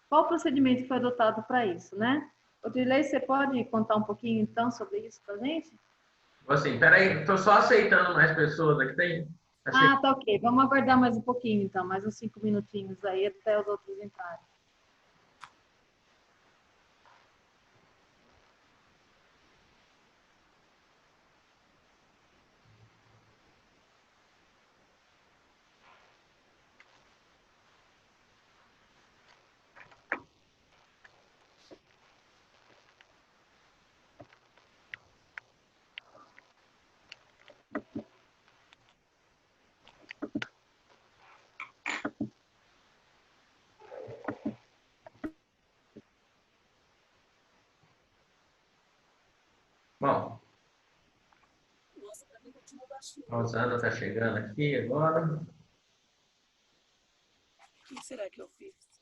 qual o procedimento que foi adotado para isso, né? Odilei, você pode contar um pouquinho, então, sobre isso para a gente? Assim, peraí, estou só aceitando mais pessoas aqui. Tem? Achei. Ah, tá ok. Vamos aguardar mais um pouquinho, então, mais uns 5 minutinhos aí, até os outros entrarem. Bom, a Rosana está chegando aqui agora. O que será que eu fiz?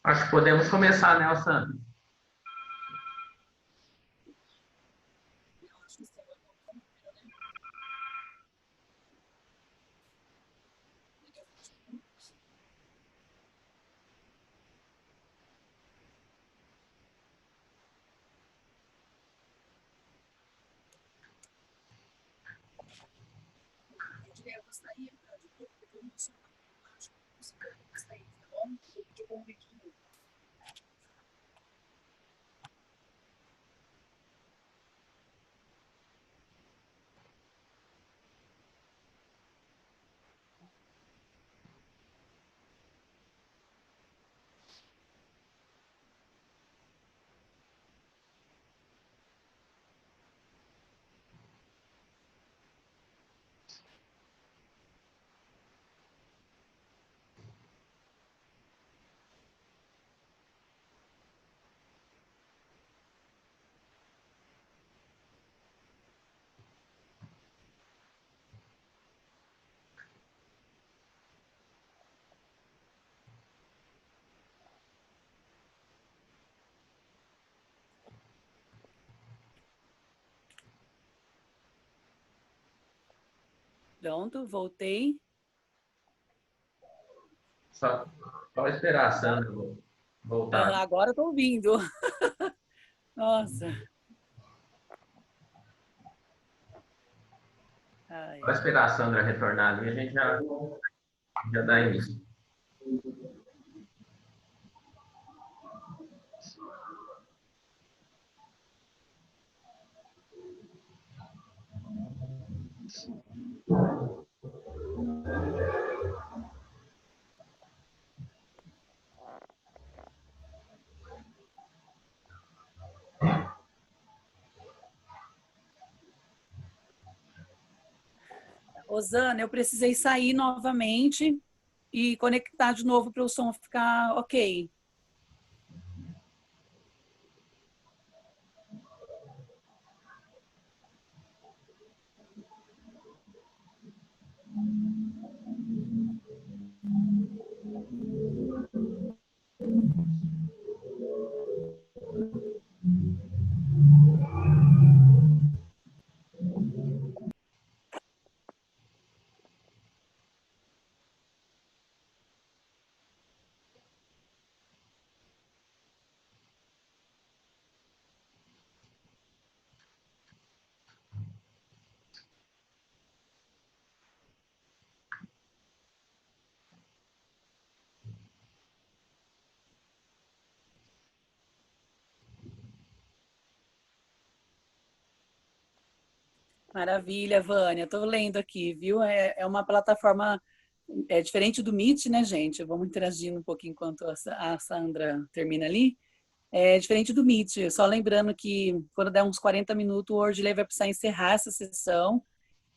Acho que podemos começar, né, Alessandra? Eu gostaria de eu não sou acho que eu gostaria, tá bom? Eu pedi convite de novo. Pronto, voltei. Só esperar a Sandra voltar. Agora estou ouvindo. Nossa. Ai, Só esperar a Sandra retornar ali, a gente já dá início. Osana, eu precisei sair novamente e conectar de novo para o som ficar ok. Maravilha, Vânia. Estou lendo aqui, viu? É uma plataforma diferente do Meet, né, gente? Vamos interagindo um pouquinho enquanto a Sandra termina ali. É diferente do Meet. Só lembrando que quando der uns 40 minutos, o Ordilei vai precisar encerrar essa sessão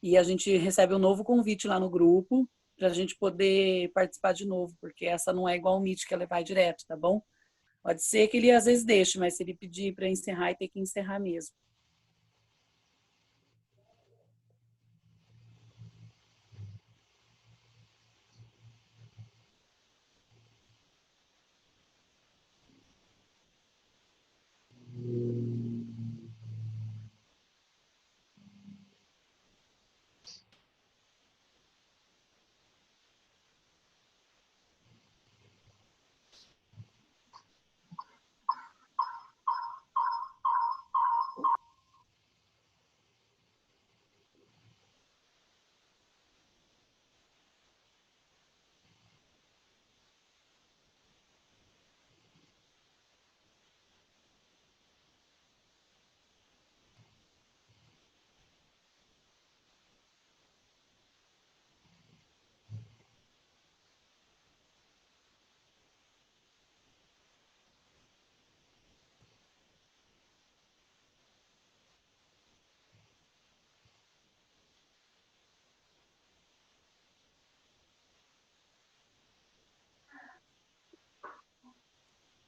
e a gente recebe um novo convite lá no grupo para a gente poder participar de novo, porque essa não é igual ao Meet, que ela vai direto, tá bom? Pode ser que ele às vezes deixe, mas se ele pedir para encerrar, ele tem que encerrar mesmo.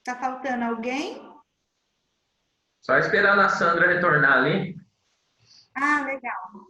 Tá faltando alguém? Só esperando a Sandra retornar ali. Ah, legal.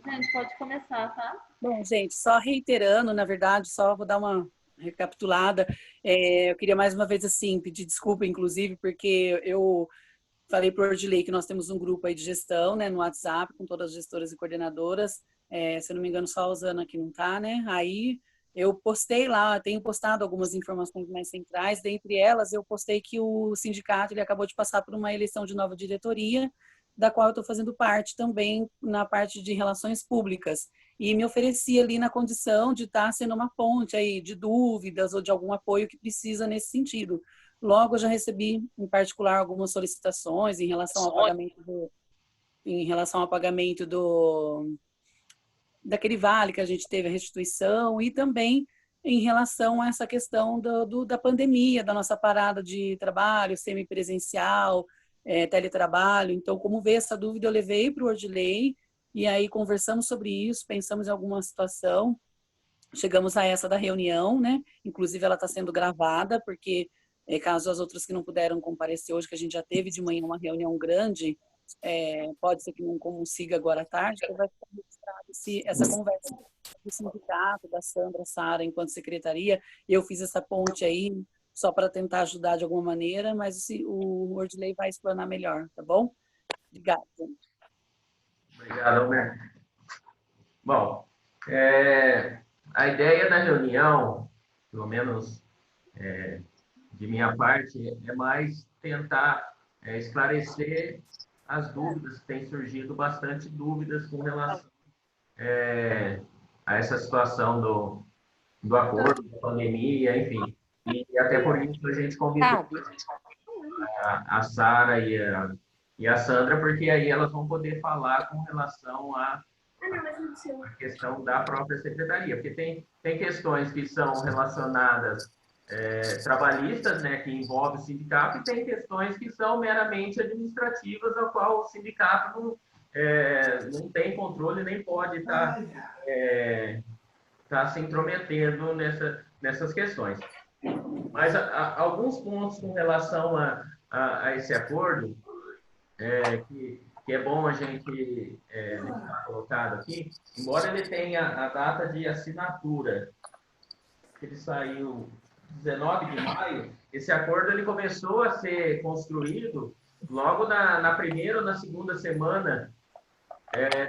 Gente, pode começar, tá? Bom, gente, só reiterando, na verdade, só vou dar uma recapitulada. Eu queria mais uma vez, assim, pedir desculpa, inclusive, porque eu falei para o Ordilei que nós temos um grupo aí de gestão, né, no WhatsApp, com todas as gestoras e coordenadoras. Se eu não me engano, só a Osana que não está, né? Aí eu postei lá, tenho postado algumas informações mais centrais. Dentre elas, eu postei que o sindicato ele acabou de passar por uma eleição de nova diretoria, da qual eu estou fazendo parte também na parte de relações públicas. e me ofereci ali na condição de estar sendo uma ponte aí de dúvidas ou de algum apoio que precisa nesse sentido. Logo, eu já recebi, em particular, algumas solicitações em relação ao pagamento daquele vale que a gente teve a restituição e também em relação a essa questão da pandemia, da nossa parada de trabalho semipresencial, teletrabalho. Então, como veio essa dúvida, eu levei para o Ordilei e aí conversamos sobre isso, pensamos em alguma situação, chegamos a essa da reunião, né? Inclusive, ela está sendo gravada, porque caso as outras que não puderam comparecer hoje, que a gente já teve de manhã uma reunião grande, pode ser que não consiga agora à tarde, então vai ficar registrado essa conversa do sindicato, da Sandra, Sara, enquanto secretaria. Eu fiz essa ponte aí só para tentar ajudar de alguma maneira, mas o Ordilei vai explanar melhor, tá bom? Obrigada, gente. Obrigado, Alberto. Bom, a ideia da reunião, pelo menos de minha parte, é mais tentar esclarecer as dúvidas, que têm surgido bastante dúvidas com relação a essa situação do acordo, da pandemia, enfim. E até por isso a gente convidou a Sara e a Sandra, porque aí elas vão poder falar com relação à questão da própria secretaria, porque tem questões que são relacionadas trabalhistas, né, que envolvem o sindicato, e tem questões que são meramente administrativas, ao qual o sindicato não tem controle, nem pode estar se intrometendo nessas questões. Mas alguns pontos com relação a esse acordo, que é bom a gente deixar colocado aqui, embora ele tenha a data de assinatura, que ele saiu 19 de maio, esse acordo ele começou a ser construído logo na primeira ou na segunda semana,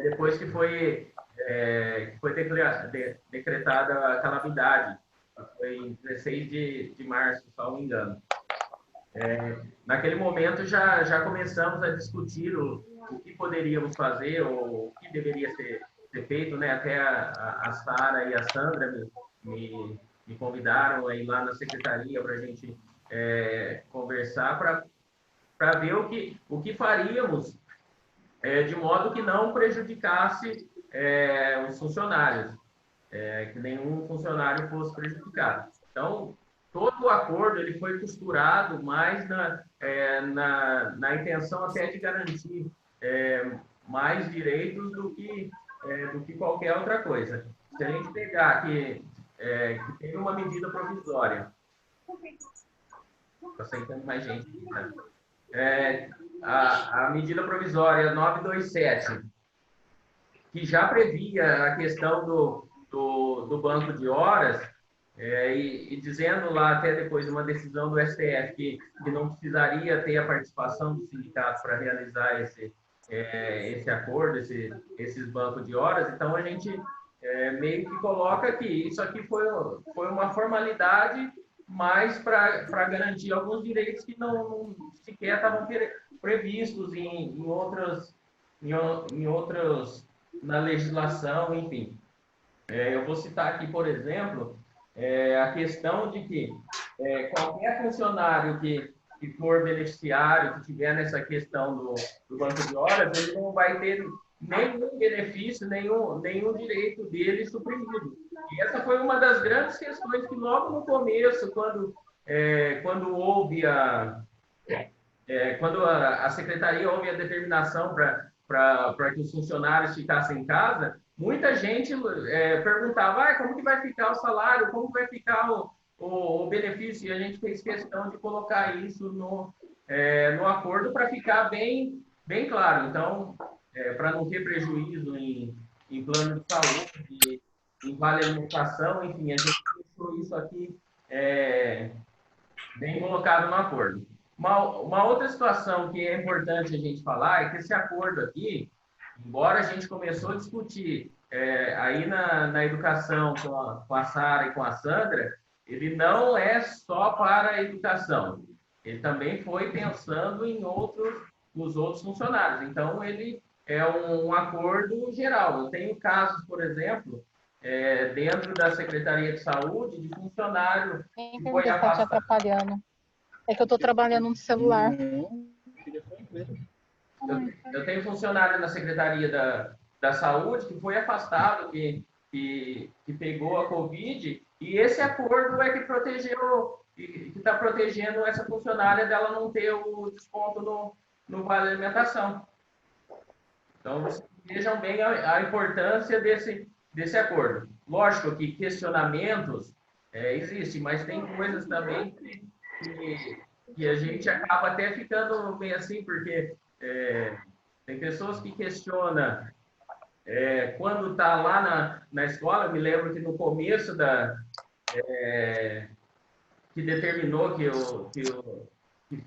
depois que foi decretada a calamidade, foi em 16 de março, se não me engano. Naquele momento já começamos a discutir o que poderíamos fazer, ou o que deveria ser feito, né? Até a Sara e a Sandra me convidaram a ir lá na secretaria para a gente conversar, para ver o que faríamos de modo que não prejudicasse os funcionários, que nenhum funcionário fosse prejudicado. Então, todo o acordo ele foi costurado mais na intenção até de garantir mais direitos do que qualquer outra coisa. Se a gente pegar que teve uma medida provisória, estou aceitando mais gente, né? A medida provisória 927, que já previa a questão do banco de horas, e dizendo lá, até depois de uma decisão do STF, que não precisaria ter a participação dos sindicatos para realizar esse acordo, esses bancos de horas. Então, a gente meio que coloca que isso aqui foi uma formalidade, mas para garantir alguns direitos que não sequer estavam previstos em outras, na legislação, enfim. Eu vou citar aqui, por exemplo, a questão de que qualquer funcionário que for beneficiário, que tiver nessa questão do banco de horas, ele não vai ter nenhum benefício, nenhum direito dele suprimido. E essa foi uma das grandes questões que logo no começo, quando houve quando a secretaria houve a determinação para que os funcionários ficassem em casa, muita gente perguntava como que vai ficar o salário, como que vai ficar o benefício, e a gente fez questão de colocar isso no acordo para ficar bem claro. Então, para não ter prejuízo em plano de saúde, em vale alimentação, enfim, a gente deixou isso aqui bem colocado no acordo. Uma outra situação que é importante a gente falar é que esse acordo aqui, embora a gente começou a discutir aí na educação com a Sara e com a Sandra, ele não é só para a educação. Ele também foi pensando nos outros funcionários. Então, ele é um acordo geral. Eu tenho casos, por exemplo, dentro da Secretaria de Saúde, de funcionário Quem que foi perguntou se tá te afastado. atrapalhando? É que eu tô trabalhando no celular. Eu tenho funcionário na Secretaria da Saúde que foi afastado, que pegou a Covid, e esse acordo é que protegeu, que está protegendo essa funcionária dela não ter o desconto no Vale Alimentação. Então, vocês vejam bem a importância desse acordo. Lógico que questionamentos existem, mas tem coisas também que a gente acaba até ficando meio assim, porque tem pessoas que questionam quando está lá na escola. Eu me lembro que no começo que determinou que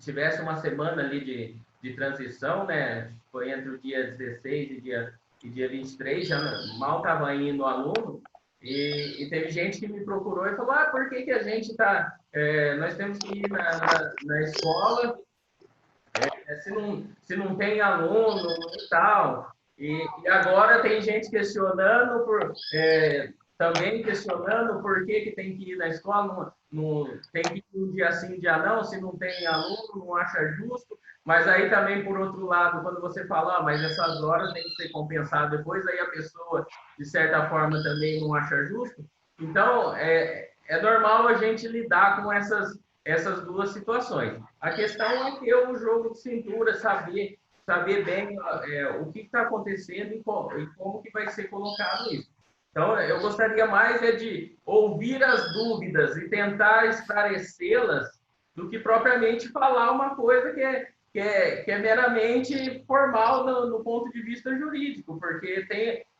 tivesse uma semana ali de transição, né? Foi entre o dia 16 e dia 23, já mal estava indo o aluno, e teve gente que me procurou e falou, por que a gente está... nós temos que ir na escola se não tem aluno e tal. E agora tem gente questionando, também questionando por que tem que ir na escola, tem que ir um dia sim, um dia não, se não tem aluno, não acha justo. Mas aí também, por outro lado, quando você fala, mas essas horas tem que ser compensado depois, aí a pessoa, de certa forma, também não acha justo. Então, é normal a gente lidar com essas duas situações. A questão é ter o jogo de cintura, saber bem o que está acontecendo e como que vai ser colocado isso. Então, eu gostaria mais de ouvir as dúvidas e tentar esclarecê-las do que propriamente falar uma coisa que é meramente formal no ponto de vista jurídico, porque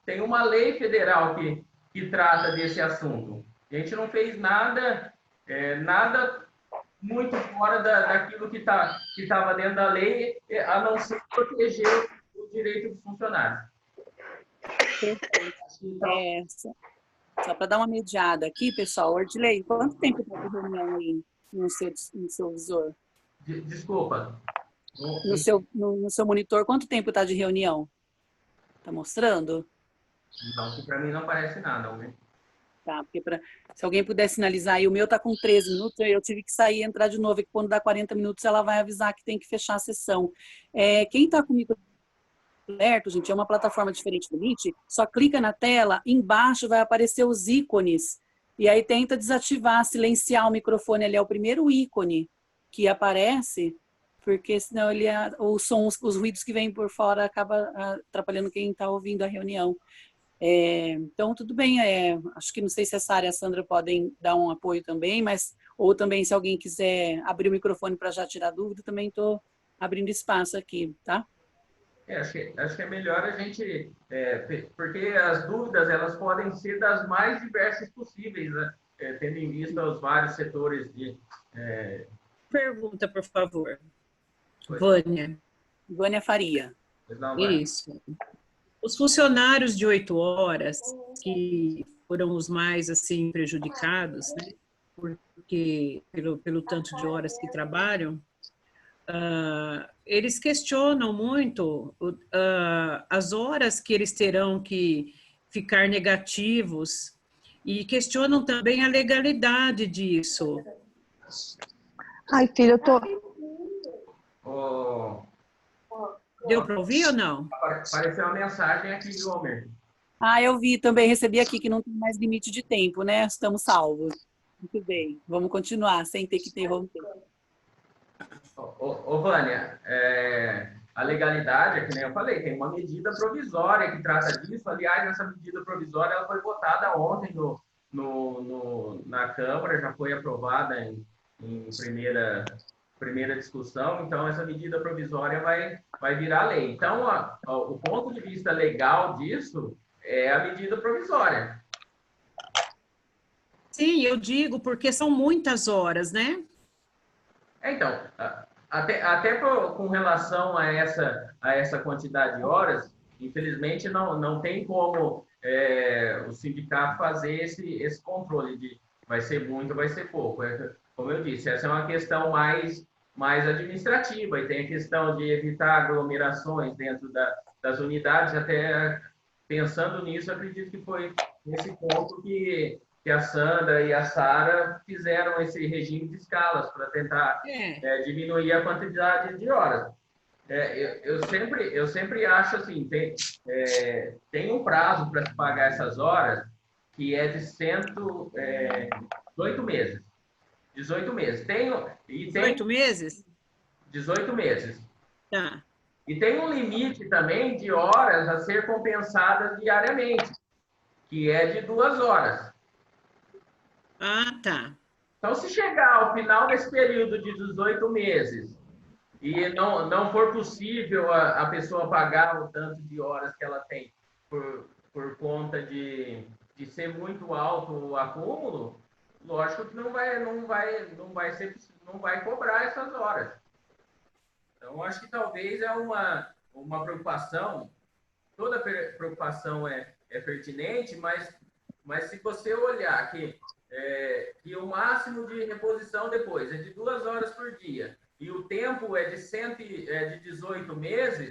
tem uma lei federal que trata desse assunto. A gente não fez nada muito fora daquilo que estava dentro da lei, a não ser proteger o direito dos funcionários. Perfeito. Só para dar uma mediada aqui, pessoal. Ordilei, quanto tempo está de reunião aí no seu visor? Desculpa. No seu monitor, quanto tempo está de reunião? Está mostrando? Não, para mim não aparece nada, né? Tá, porque se alguém puder sinalizar aí, o meu tá com 13 minutos, eu tive que sair e entrar de novo, e quando dá 40 minutos ela vai avisar que tem que fechar a sessão. Quem está com o microfone aberto, gente, é uma plataforma diferente do Meet, só clica na tela, embaixo vai aparecer os ícones, e aí tenta desativar, silenciar o microfone, ali é o primeiro ícone que aparece, porque senão os sons, os ruídos que vêm por fora acaba atrapalhando quem está ouvindo a reunião. Então, tudo bem, acho que não sei se essa área e a Sandra podem dar um apoio também, ou também se alguém quiser abrir o microfone para já tirar dúvida, também estou abrindo espaço aqui, tá? Acho que é melhor a gente, porque as dúvidas elas podem ser das mais diversas possíveis, né? Tendo em vista os vários setores de... Pergunta, por favor. Vânia. Vânia Faria. Isso. Os funcionários de 8 horas, que foram os mais assim prejudicados, né? Porque pelo tanto de horas que trabalham, eles questionam muito as horas que eles terão que ficar negativos e questionam também a legalidade disso. Ai, filha, eu tô... Deu para ouvir ou não? Apareceu uma mensagem aqui de Homer. Eu vi também, recebi aqui que não tem mais limite de tempo, né? Estamos salvos. Muito bem, vamos continuar, sem ter que interromper. Vânia, a legalidade, que nem eu falei, tem uma medida provisória que trata disso. Aliás, essa medida provisória ela foi votada ontem na Câmara, já foi aprovada em primeira discussão. Então, essa medida provisória vai virar lei. Então, o ponto de vista legal disso é a medida provisória. Sim, eu digo, porque são muitas horas, né? Então, até com relação a essa quantidade de horas, infelizmente não tem como o sindicato fazer esse controle de vai ser muito, vai ser pouco. Como eu disse, essa é uma questão mais administrativa, e tem a questão de evitar aglomerações dentro das unidades, até pensando nisso, acredito que foi nesse ponto que a Sandra e a Sara fizeram esse regime de escalas para tentar diminuir a quantidade de horas. Eu sempre acho assim, tem um prazo para se pagar essas horas que é de 18 meses. 18 meses. 18 meses? 18 meses. Tá. E tem um limite também de horas a ser compensadas diariamente, que é de 2 horas. Ah, tá. Então, se chegar ao final desse período de 18 meses e não for possível a pessoa pagar o tanto de horas que ela tem por conta de ser muito alto o acúmulo, lógico que não vai cobrar essas horas. Então, acho que talvez é uma preocupação, toda preocupação é pertinente, mas se você olhar que o máximo de reposição depois é de 2 horas por dia e o tempo é de 18 meses,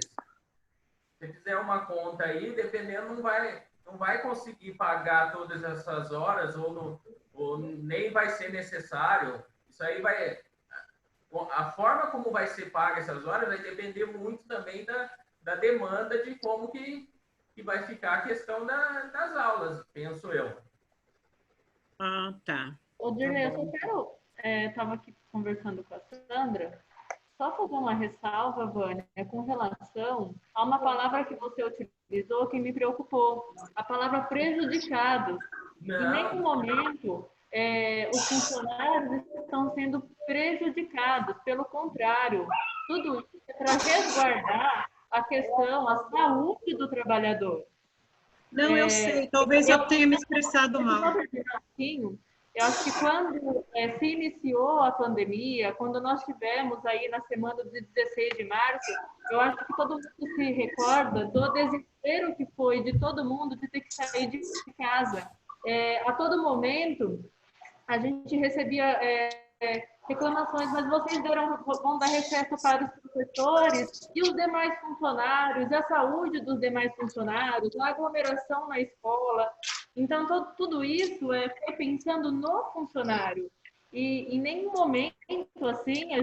se fizer uma conta aí, dependendo, não vai conseguir pagar todas essas horas ou nem vai ser necessário. Isso aí a forma como vai ser paga essas horas vai depender muito também da demanda de como que vai ficar a questão das aulas, penso eu. Ah, tá. Ô, Dirley, eu só quero... Estava aqui conversando com a Sandra, só fazer uma ressalva, Vânia, com relação a uma palavra que você utilizou que me preocupou, a palavra prejudicados. Em nenhum momento os funcionários estão sendo prejudicados, pelo contrário, tudo isso é para resguardar a questão, a saúde do trabalhador. Não, eu sei, talvez eu tenha me expressado mal. Eu acho que quando se iniciou a pandemia, quando nós tivemos aí na semana de 16 de março, eu acho que todo mundo se recorda do desespero que foi de todo mundo de ter que sair de casa. A todo momento, a gente recebia reclamações, mas vocês vão dar recesso para os professores e os demais funcionários, a saúde dos demais funcionários, a aglomeração na escola. Então, tudo isso foi pensando no funcionário. E em nenhum momento, assim, a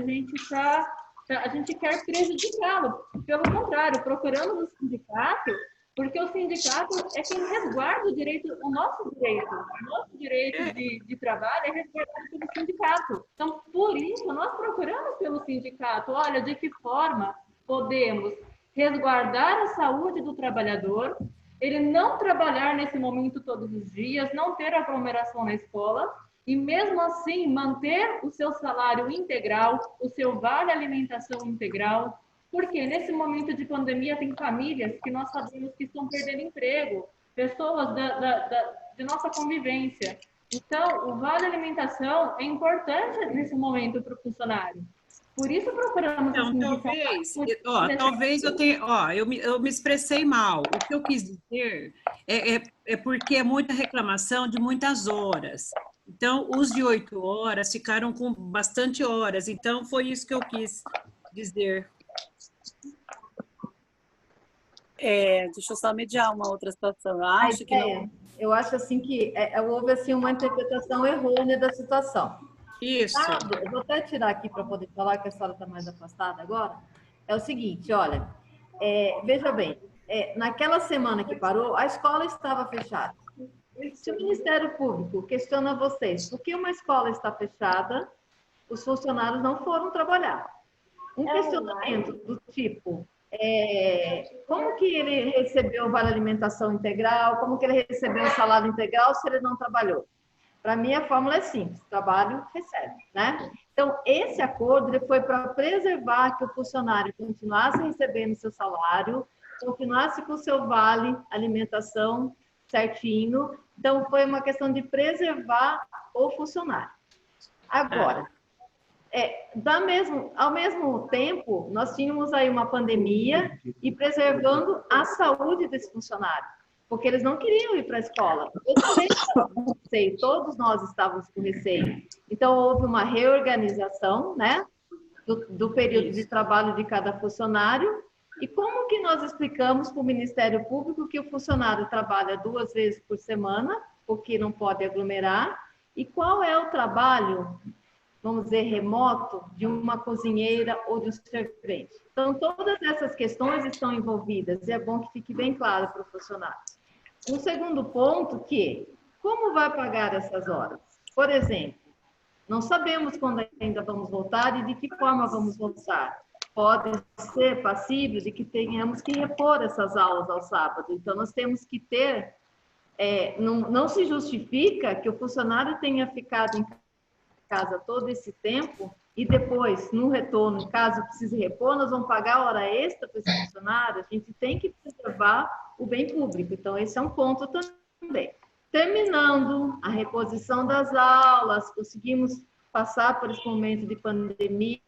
gente quer prejudicá-lo. Pelo contrário, procuramos o sindicato, porque o sindicato é quem resguarda o direito, o nosso direito. O nosso direito de trabalho é resguardado pelo sindicato. Então, por isso, nós procuramos pelo sindicato. Olha, de que forma podemos resguardar a saúde do trabalhador, ele não trabalhar nesse momento todos os dias, não ter aglomeração na escola e, mesmo assim, manter o seu salário integral, o seu vale alimentação integral, porque nesse momento de pandemia tem famílias que nós sabemos que estão perdendo emprego, pessoas de nossa convivência. Então, o vale alimentação é importante nesse momento para o funcionário. Por isso procuramos... Então, talvez eu tenha... eu me expressei mal. O que eu quis dizer é porque é muita reclamação de muitas horas. Então, os de 8 horas ficaram com bastante horas. Então, foi isso que eu quis dizer. Deixa eu só mediar uma outra situação. Eu acho assim que houve assim, uma interpretação errônea da situação. Isso. Eu vou até tirar aqui para poder falar, que a senhora está mais afastada agora. É o seguinte, olha, veja bem, naquela semana que parou, a escola estava fechada. Se o Ministério Público questiona vocês, por que uma escola está fechada, os funcionários não foram trabalhar? Um questionamento do tipo, como que ele recebeu o vale alimentação integral, como que ele recebeu o salário integral se ele não trabalhou? Para mim, a fórmula é simples, trabalho, recebe, né? Então, esse acordo ele foi para preservar que o funcionário continuasse recebendo seu salário, continuasse com o seu vale alimentação certinho. Então, foi uma questão de preservar o funcionário. Agora, ao mesmo tempo, nós tínhamos aí uma pandemia e preservando a saúde desse funcionário, porque eles não queriam ir para a escola. Eu também estava com receio, todos nós estávamos com receio. Então, houve uma reorganização, né, do período de trabalho de cada funcionário E como que nós explicamos para o Ministério Público que o funcionário trabalha 2 vezes por semana, porque não pode aglomerar, e qual é o trabalho, vamos dizer, remoto, de uma cozinheira ou de um servente? Então, todas essas questões estão envolvidas, e é bom que fique bem claro para o funcionário. Um segundo ponto que, como vai pagar essas horas? Por exemplo, não sabemos quando ainda vamos voltar e de que forma vamos voltar. Pode ser passível de que tenhamos que repor essas aulas ao sábado. Então, nós temos que ter... não se justifica que o funcionário tenha ficado em casa todo esse tempo e depois, no retorno, caso precise repor, nós vamos pagar hora extra para esse funcionário. A gente tem que preservar o bem público. Então, esse é um ponto também. Terminando a reposição das aulas, conseguimos passar por esse momento de pandemia,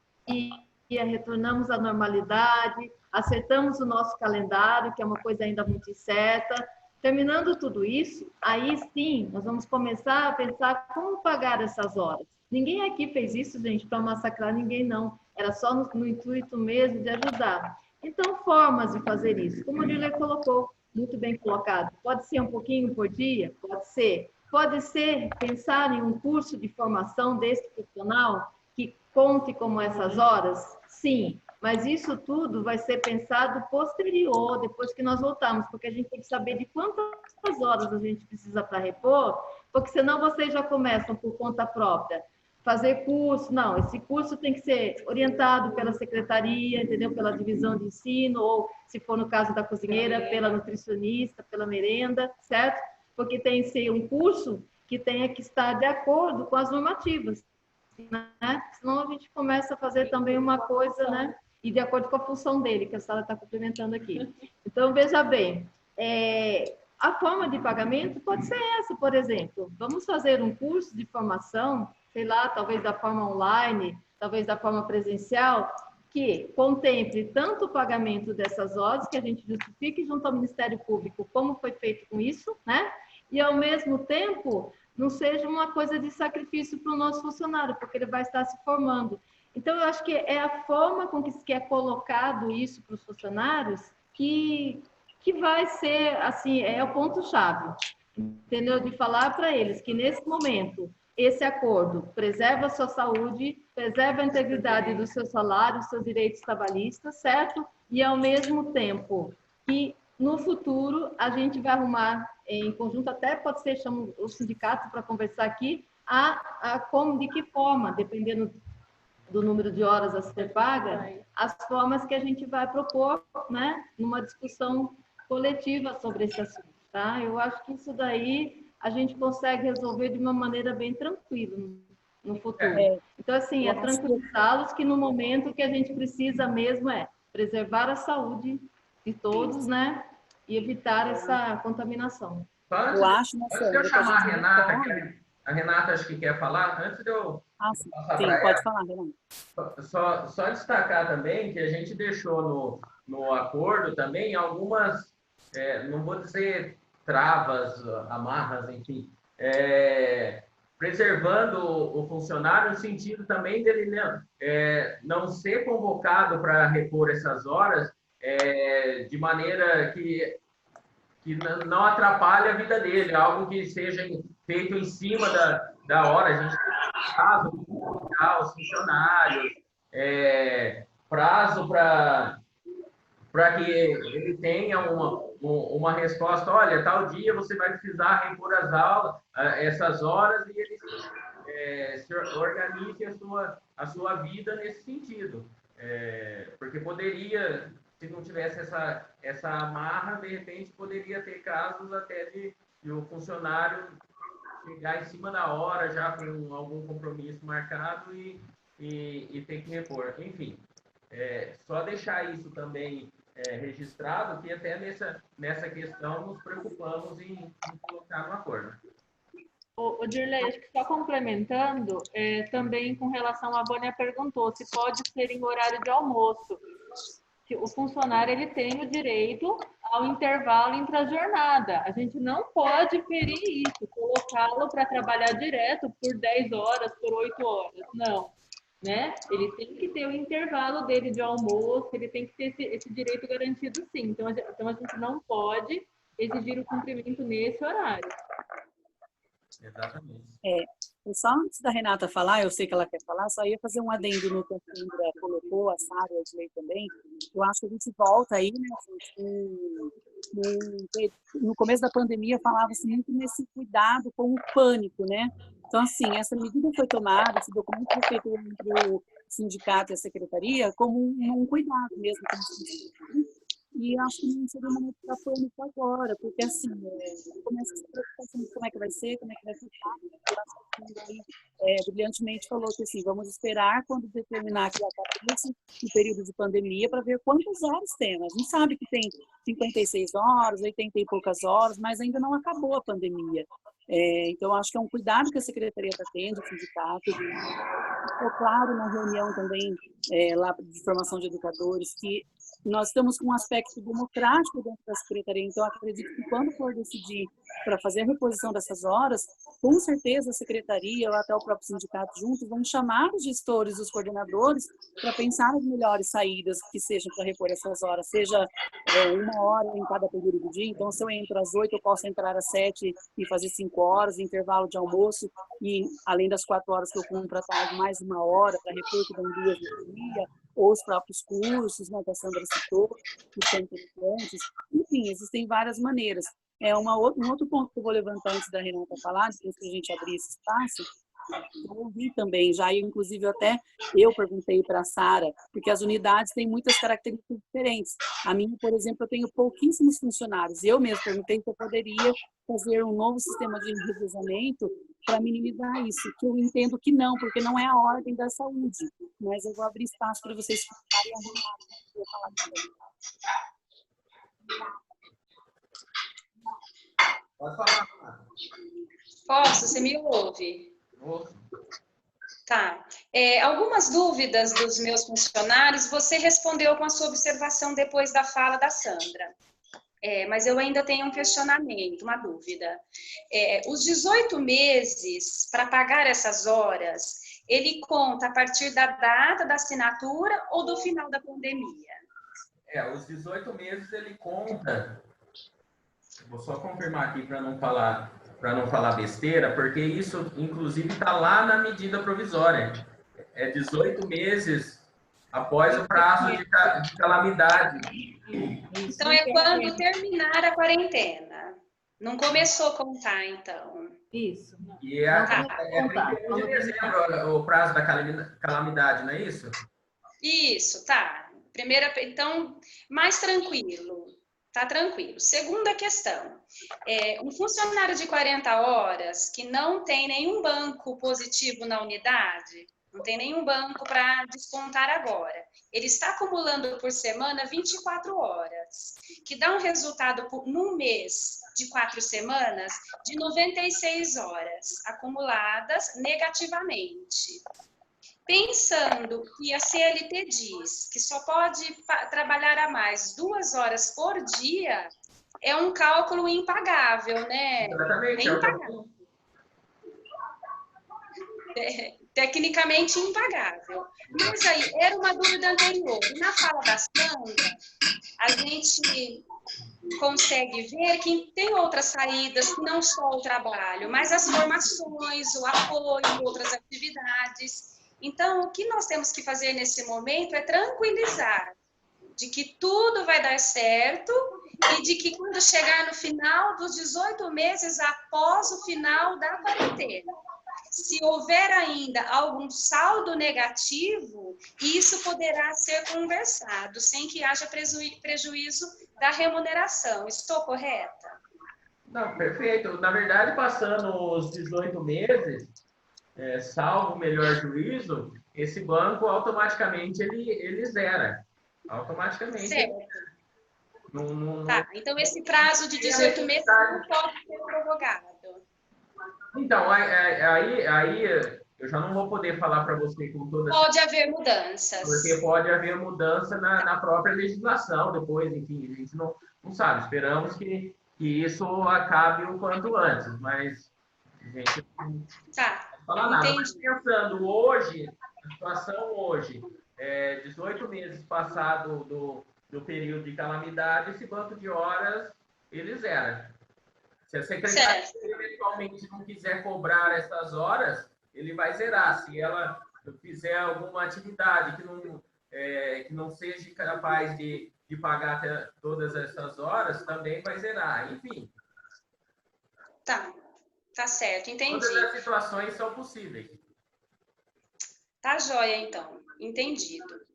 retornamos à normalidade, acertamos o nosso calendário, que é uma coisa ainda muito incerta. Terminando tudo isso, aí sim, nós vamos começar a pensar como pagar essas horas. Ninguém aqui fez isso, gente, para massacrar ninguém, não. Era só no intuito mesmo de ajudar. Então, formas de fazer isso. Como a Julia colocou, muito bem colocado. Pode ser um pouquinho por dia? Pode ser. Pode ser pensar em um curso de formação desse profissional que conte como essas horas? Sim. Mas isso tudo vai ser pensado posterior, depois que nós voltarmos, porque a gente tem que saber de quantas horas a gente precisa para repor, porque senão vocês já começam por conta própria. Fazer curso, não, esse curso tem que ser orientado pela secretaria, entendeu? Pela divisão de ensino, ou, se for no caso da cozinheira, pela nutricionista, pela merenda, certo? Porque tem que ser um curso que tenha que estar de acordo com as normativas, né? Senão a gente começa a fazer também uma coisa, né? E de acordo com a função dele, que a Sara está complementando aqui. Então, veja bem, a forma de pagamento pode ser essa, por exemplo. Vamos fazer um curso de formação, sei lá, talvez da forma online, talvez da forma presencial, que contemple tanto o pagamento dessas horas, que a gente justifique junto ao Ministério Público como foi feito com isso, né? E, ao mesmo tempo, não seja uma coisa de sacrifício para o nosso funcionário, porque ele vai estar se formando. Então, eu acho que é a forma com que é colocado isso para os funcionários que vai ser, assim, é o ponto-chave, entendeu? De falar para eles que, nesse momento, esse acordo preserva a sua saúde, preserva a integridade do seu salário, dos seus direitos trabalhistas, certo? E, ao mesmo tempo, que no futuro a gente vai arrumar, em conjunto, até pode ser, chama o sindicato para conversar aqui, como, de que forma, dependendo do número de horas a ser paga, as formas que a gente vai propor, né, numa discussão coletiva sobre esse assunto, tá? Eu acho que isso daí a gente consegue resolver de uma maneira bem tranquila no futuro. Então, assim, é tranquilizá-los que no momento que a gente precisa mesmo é preservar a saúde de todos, né, e evitar essa contaminação. Antes, Eu acho, antes de eu chamar a Renata, a Renata acho que quer falar, antes de eu sim, passar sim, para pode ela, falar, Renata. só destacar também que a gente deixou no acordo também algumas, não vou dizer travas, amarras, enfim, preservando o funcionário no sentido também dele não ser convocado para repor essas horas de maneira que não atrapalhe a vida dele, algo que seja feito em cima da hora. A gente tem prazo para convocar os funcionários, prazo para que ele tenha uma resposta, olha, tal dia você vai precisar repor as aulas, essas horas, e ele se organize a sua vida nesse sentido. Porque poderia, se não tivesse essa amarra, de repente poderia ter casos até de o funcionário chegar em cima da hora, já com algum compromisso marcado e ter que repor. Enfim, só deixar isso também registrado, que até nessa questão nos preocupamos em colocar no acordo. O Dirley, acho que só complementando, também com relação à Vânia perguntou se pode ser em horário de almoço. O funcionário ele tem o direito ao intervalo entre a jornada. A gente não pode ferir isso, colocá-lo para trabalhar direto por 10 horas, por 8 horas. Não. né? Ele tem que ter o intervalo dele de almoço, ele tem que ter esse direito garantido, sim. Então, a gente não pode exigir o cumprimento nesse horário. Exatamente. E só antes da Renata falar, eu sei que ela quer falar, só ia fazer um adendo no que a Sandra colocou, a Sara e a Edley também. Eu acho que a gente volta aí, né, no começo da pandemia falava-se muito nesse cuidado com o pânico, né? Então, assim, essa medida foi tomada, esse documento foi feito entre o sindicato e a secretaria como um cuidado mesmo. E acho que não seria uma momento para pânico agora, porque assim, começa a se preocupação de como é que vai ser, como é que vai ficar. Eu acho que brilhantemente falou que assim, vamos esperar quando determinar que acabe o período de pandemia para ver quantas horas tem. A gente sabe que tem 56 horas, 80 e poucas horas, mas ainda não acabou a pandemia. Então, acho que é um cuidado que a secretaria está tendo, o sindicato. Ficou claro na reunião também lá de formação de educadores que nós estamos com um aspecto democrático dentro da secretaria, então acredito que quando for decidir para fazer a reposição dessas horas, com certeza a secretaria ou até o próprio sindicato juntos vão chamar os gestores, os coordenadores, para pensar as melhores saídas que sejam para repor essas horas, seja 1 hora em cada período do dia, então se eu entro às 8, eu posso entrar às 7 e fazer 5 horas, intervalo de almoço, e além das 4 horas que eu cumpro à tarde, mais 1 hora para repor, que dão 2 no dia, ou os próprios cursos, né, que a Sandra citou, que são interessantes. Enfim, existem várias maneiras. Um outro ponto que eu vou levantar antes da Renata falar, depois que a gente abrir esse espaço, eu ouvi também, já inclusive até eu perguntei para a Sara, porque as unidades têm muitas características diferentes. A minha, por exemplo, eu tenho pouquíssimos funcionários. Eu mesmo perguntei se eu poderia fazer um novo sistema de revezamento para minimizar isso, que eu entendo que não, porque não é a ordem da saúde. Mas eu vou abrir espaço para vocês falarem a Renata, eu falar também. Pode falar. Posso? Você me ouve? Tá. Algumas dúvidas dos meus funcionários, você respondeu com a sua observação depois da fala da Sandra. Mas eu ainda tenho um questionamento, uma dúvida. Os 18 meses para pagar essas horas, ele conta a partir da data da assinatura ou do final da pandemia? Os 18 meses ele conta. Vou só confirmar aqui para não falar besteira, porque isso, inclusive, está lá na medida provisória. 18 meses após o prazo de calamidade. Então, é quando terminar a quarentena. Não começou a contar, então. Isso. E é 31 de dezembro o prazo da calamidade, não é isso? Isso, tá. Então, mais tranquilo. Tá tranquilo. Segunda questão. Um funcionário de 40 horas que não tem nenhum banco positivo na unidade, não tem nenhum banco para descontar agora. Ele está acumulando por semana 24 horas, que dá um resultado num mês de 4 semanas de 96 horas acumuladas negativamente. Pensando que a CLT diz que só pode trabalhar a mais 2 horas por dia, é um cálculo impagável, né? Exatamente. Impagável. Tecnicamente impagável. Mas aí, era uma dúvida anterior. Na fala da Sandra, a gente consegue ver que tem outras saídas, que não só o trabalho, mas as formações, o apoio, outras atividades. Então, o que nós temos que fazer nesse momento é tranquilizar de que tudo vai dar certo e de que quando chegar no final dos 18 meses após o final da quarentena, se houver ainda algum saldo negativo, isso poderá ser conversado, sem que haja prejuízo da remuneração. Estou correta? Não, perfeito. Na verdade, passando os 18 meses, salvo o melhor juízo, esse banco automaticamente ele zera. Automaticamente. Certo. Tá, então esse prazo de 18 meses não pode ser prorrogado. Então, aí eu já não vou poder falar para você com toda Pode haver mudanças. Porque pode haver mudança na própria legislação depois, enfim, a gente não sabe. Esperamos que isso acabe o quanto antes, mas a gente não tá, fala nada. Mas pensando hoje, A situação hoje, 18 meses passado do período de calamidade, esse banco de horas, ele zera. Se a secretaria eventualmente não quiser cobrar essas horas, ele vai zerar. Se ela fizer alguma atividade que não seja capaz de pagar todas essas horas, também vai zerar. Enfim. Tá certo, entendi. Todas as situações são possíveis. Tá joia, então. Entendido.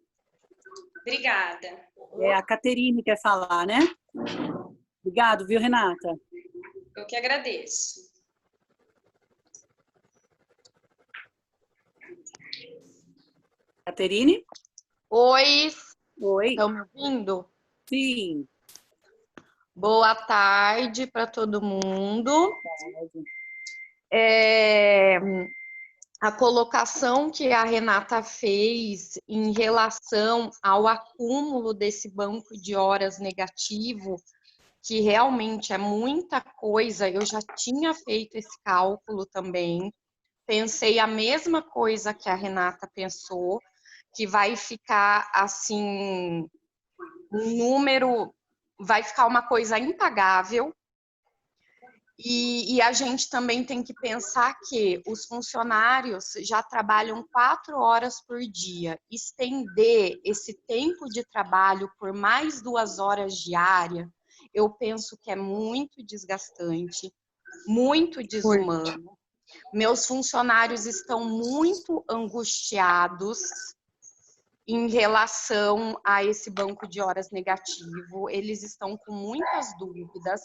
Obrigada. A Caterine quer falar, né? Obrigado, viu, Renata? Eu que agradeço. Caterine? Oi. Oi. Estão me ouvindo? Sim. Boa tarde para todo mundo. A colocação que a Renata fez em relação ao acúmulo desse banco de horas negativo, que realmente é muita coisa, eu já tinha feito esse cálculo também, pensei a mesma coisa que a Renata pensou, que vai ficar assim, um número, vai ficar uma coisa impagável. E a gente também tem que pensar que os funcionários já trabalham 4 horas por dia. Estender esse tempo de trabalho por mais 2 horas diárias, eu penso que é muito desgastante, muito desumano. Meus funcionários estão muito angustiados em relação a esse banco de horas negativo. Eles estão com muitas dúvidas.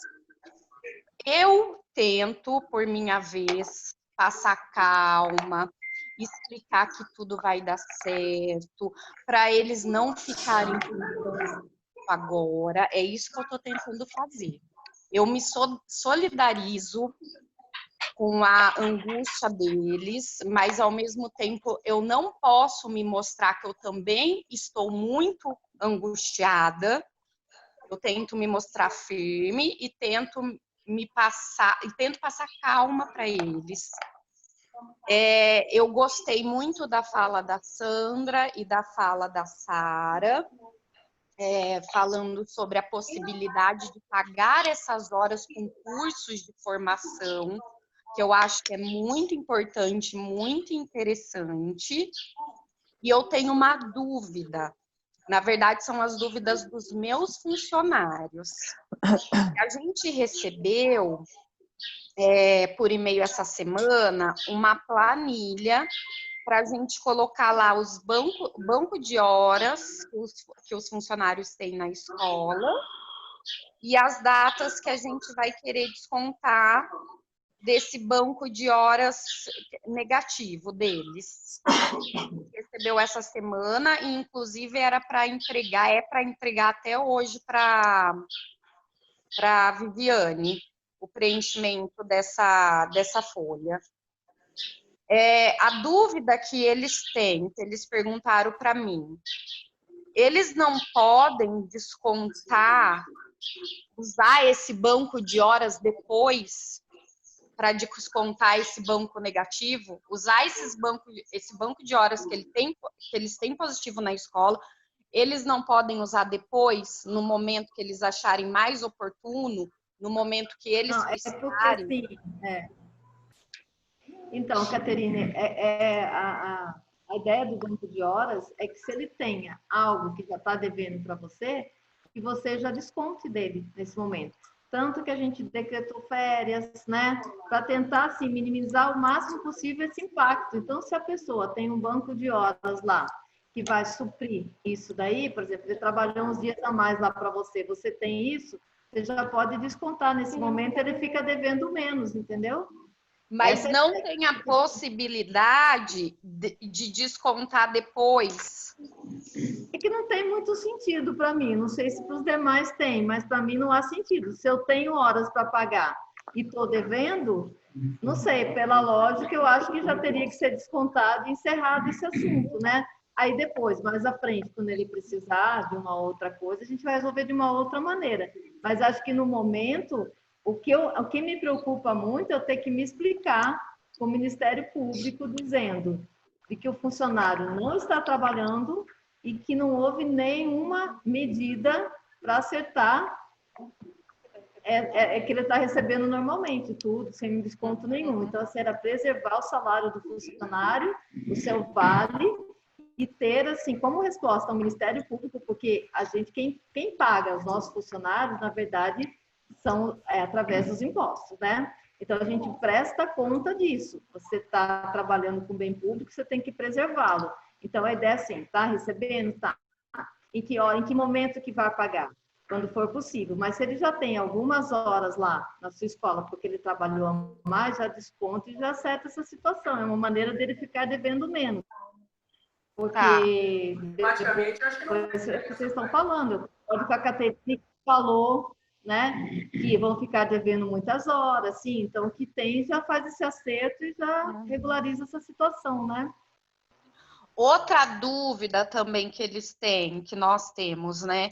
Eu tento, por minha vez, passar calma, explicar que tudo vai dar certo, para eles não ficarem com agora. É isso que eu estou tentando fazer. Eu me solidarizo com a angústia deles, mas, ao mesmo tempo, eu não posso me mostrar que eu também estou muito angustiada. Eu tento me mostrar firme e tento passar calma para eles. Eu gostei muito da fala da Sandra e da fala da Sara, falando sobre a possibilidade de pagar essas horas com cursos de formação, que eu acho que é muito importante, muito interessante. E eu tenho uma dúvida. Na verdade, são as dúvidas dos meus funcionários. A gente recebeu, por e-mail essa semana, uma planilha para a gente colocar lá os banco de horas que os funcionários têm na escola e as datas que a gente vai querer descontar desse banco de horas negativo deles. Recebeu essa semana e, inclusive, era para entregar até hoje para a Viviane, o preenchimento dessa folha. A dúvida que eles têm, que eles perguntaram para mim, eles não podem descontar, usar esse banco de horas depois para descontar esse banco negativo, usar esse banco de horas que eles têm positivo na escola, eles não podem usar depois, no momento que eles acharem mais oportuno, no momento que eles precisarem? Porque, assim, Então, Caterine, a ideia do banco de horas é que se ele tenha algo que já está devendo para você, que você já desconte dele nesse momento. Tanto que a gente decretou férias, né? Para tentar, assim, minimizar o máximo possível esse impacto. Então, se a pessoa tem um banco de horas lá, que vai suprir isso daí, por exemplo, ele trabalhou uns dias a mais lá para você, você tem isso, você já pode descontar. Nesse momento, ele fica devendo menos, entendeu? Mas não tem a possibilidade de descontar depois? É que não tem muito sentido para mim. Não sei se para os demais tem, mas para mim não há sentido. Se eu tenho horas para pagar e estou devendo, não sei, pela lógica, eu acho que já teria que ser descontado e encerrado esse assunto, né? Aí depois, mais à frente, quando ele precisar de uma outra coisa, a gente vai resolver de uma outra maneira. Mas acho que no momento, o que me preocupa muito é eu ter que me explicar com o Ministério Público dizendo: de que o funcionário não está trabalhando e que não houve nenhuma medida para acertar que ele está recebendo normalmente, tudo, sem desconto nenhum. Então, assim, era preservar o salário do funcionário, o seu vale, e ter, assim, como resposta ao Ministério Público, porque a gente, quem paga os nossos funcionários, na verdade, são através dos impostos, né? Então, a gente presta conta disso. Você está trabalhando com bem público, você tem que preservá-lo. Então, a ideia é assim, tá recebendo? Tá. Em que hora, em que momento que vai pagar? Quando for possível. Mas se ele já tem algumas horas lá na sua escola, porque ele trabalhou mais, já desconta e já acerta essa situação. É uma maneira dele ficar devendo menos. Porque Praticamente, acho que não. É o que vocês estão falando. Pode que a Caterina falou, né, que vão ficar devendo muitas horas, sim. Então, o que tem já faz esse acerto e já regulariza essa situação, né? Outra dúvida também que eles têm, que nós temos, né?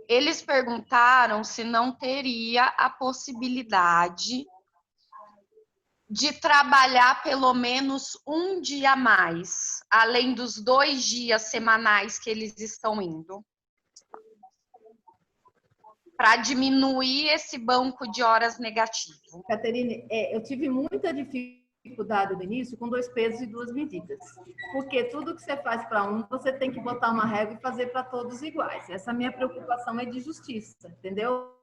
Eles perguntaram se não teria a possibilidade de trabalhar pelo menos um dia a mais, além dos 2 dias semanais que eles estão indo, para diminuir esse banco de horas negativo. Caterine, eu tive muita dificuldade no início com 2 pesos e 2 medidas, porque tudo que você faz para um, você tem que botar uma régua e fazer para todos iguais. Essa minha preocupação é de justiça, entendeu?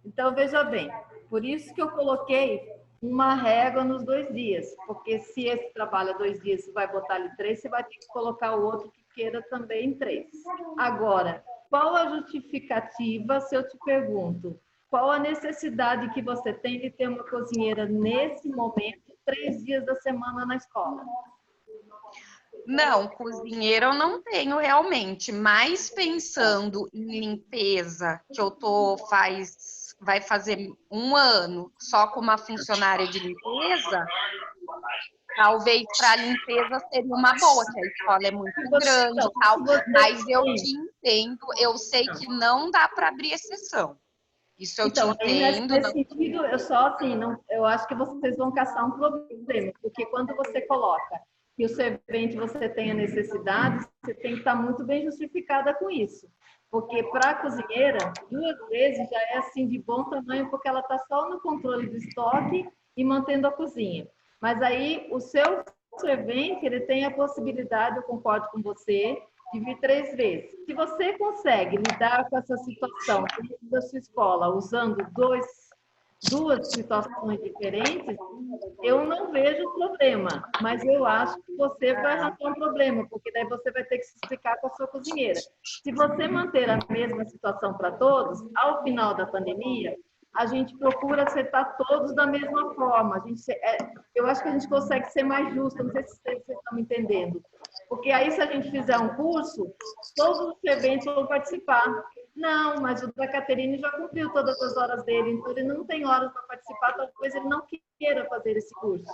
Então, veja bem, por isso que eu coloquei uma régua nos 2 dias, porque se esse trabalha 2 dias, você vai botar ali 3, você vai ter que colocar o outro que queira também 3. Agora, qual a justificativa, se eu te pergunto, qual a necessidade que você tem de ter uma cozinheira nesse momento, 3 dias da semana na escola? Não, cozinheira eu não tenho realmente, mas pensando em limpeza, que eu vai fazer 1 ano só com uma funcionária de limpeza, talvez para a limpeza seria uma boa, que a escola é muito grande e tal, mas eu te entendo, eu sei que não dá para abrir exceção. Isso eu te entendo. Nesse sentido, eu só assim, eu acho que vocês vão caçar um problema, porque quando você coloca que o servente você tem a necessidade, você tem que estar muito bem justificada com isso. Porque para a cozinheira, 2 vezes já é assim de bom tamanho, porque ela está só no controle do estoque e mantendo a cozinha. Mas aí o seu servente, ele tem a possibilidade, eu concordo com você, de vir 3 vezes. Se você consegue lidar com essa situação dentro da sua escola, usando 2 situações diferentes, eu não vejo problema, mas eu acho que você vai arranjar um problema, porque daí você vai ter que se explicar com a sua cozinheira. Se você manter a mesma situação para todos, ao final da pandemia, a gente procura acertar todos da mesma forma. Eu acho que a gente consegue ser mais justo, não sei se vocês estão me entendendo. Porque aí, se a gente fizer um curso, todos os serventes vão participar. Não, mas o da Caterine já cumpriu todas as horas dele, então ele não tem horas para participar, talvez ele não queira fazer esse curso.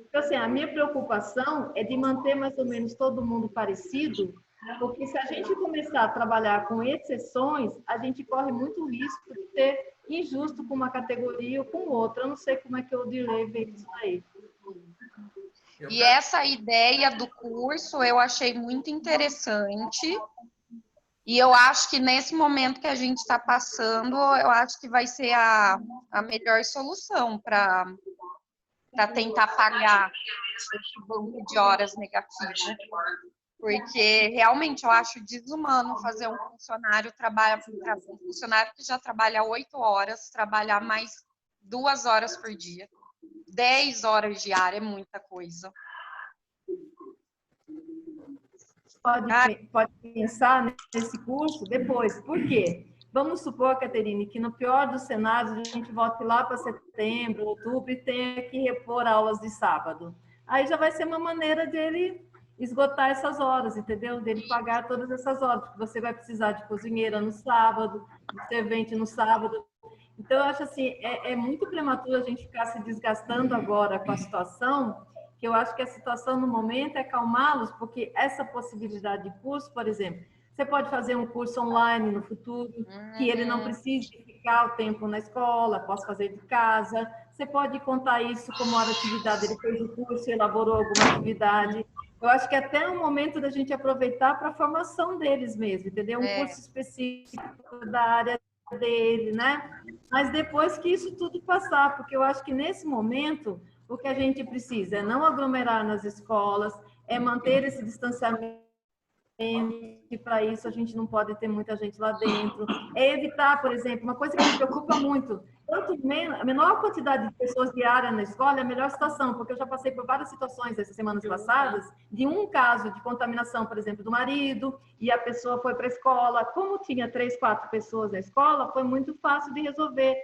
Então, assim, a minha preocupação é de manter mais ou menos todo mundo parecido, porque se a gente começar a trabalhar com exceções, a gente corre muito risco de ter injusto com uma categoria ou com outra. Eu não sei como é que o Dirley vê isso aí. E essa ideia do curso eu achei muito interessante. E eu acho que nesse momento que a gente está passando, eu acho que vai ser a melhor solução para tentar pagar esse banco de horas negativo. Porque realmente eu acho desumano fazer um funcionário que já trabalha 8 horas, trabalhar mais 2 horas por dia. 10 horas diárias é muita coisa. Pode pensar nesse curso depois. Por quê? Vamos supor, Caterine, que no pior dos cenários a gente volte lá para setembro, outubro e tenha que repor aulas de sábado. Aí já vai ser uma maneira dele esgotar essas horas, entendeu? Dele pagar todas essas horas, porque você vai precisar de cozinheira no sábado, de servente no sábado. Então, eu acho assim, é muito prematuro a gente ficar se desgastando agora com a situação, que eu acho que a situação no momento é acalmá-los, porque essa possibilidade de curso, por exemplo, você pode fazer um curso online no futuro, que ele não precise ficar o tempo na escola, possa fazer de casa, você pode contar isso como hora de atividade. Ele fez o curso, elaborou alguma atividade. Eu acho que até é um momento da gente aproveitar para a formação deles mesmo, entendeu? Um curso específico da área dele, né? Mas depois que isso tudo passar, porque eu acho que nesse momento o que a gente precisa é não aglomerar nas escolas, é manter esse distanciamento, e para isso a gente não pode ter muita gente lá dentro. É evitar, por exemplo, uma coisa que me preocupa muito, a menor quantidade de pessoas diárias na escola é a melhor situação, porque eu já passei por várias situações essas semanas passadas, de um caso de contaminação, por exemplo, do marido, e a pessoa foi para a escola. Como tinha 3, 4 pessoas na escola, foi muito fácil de resolver.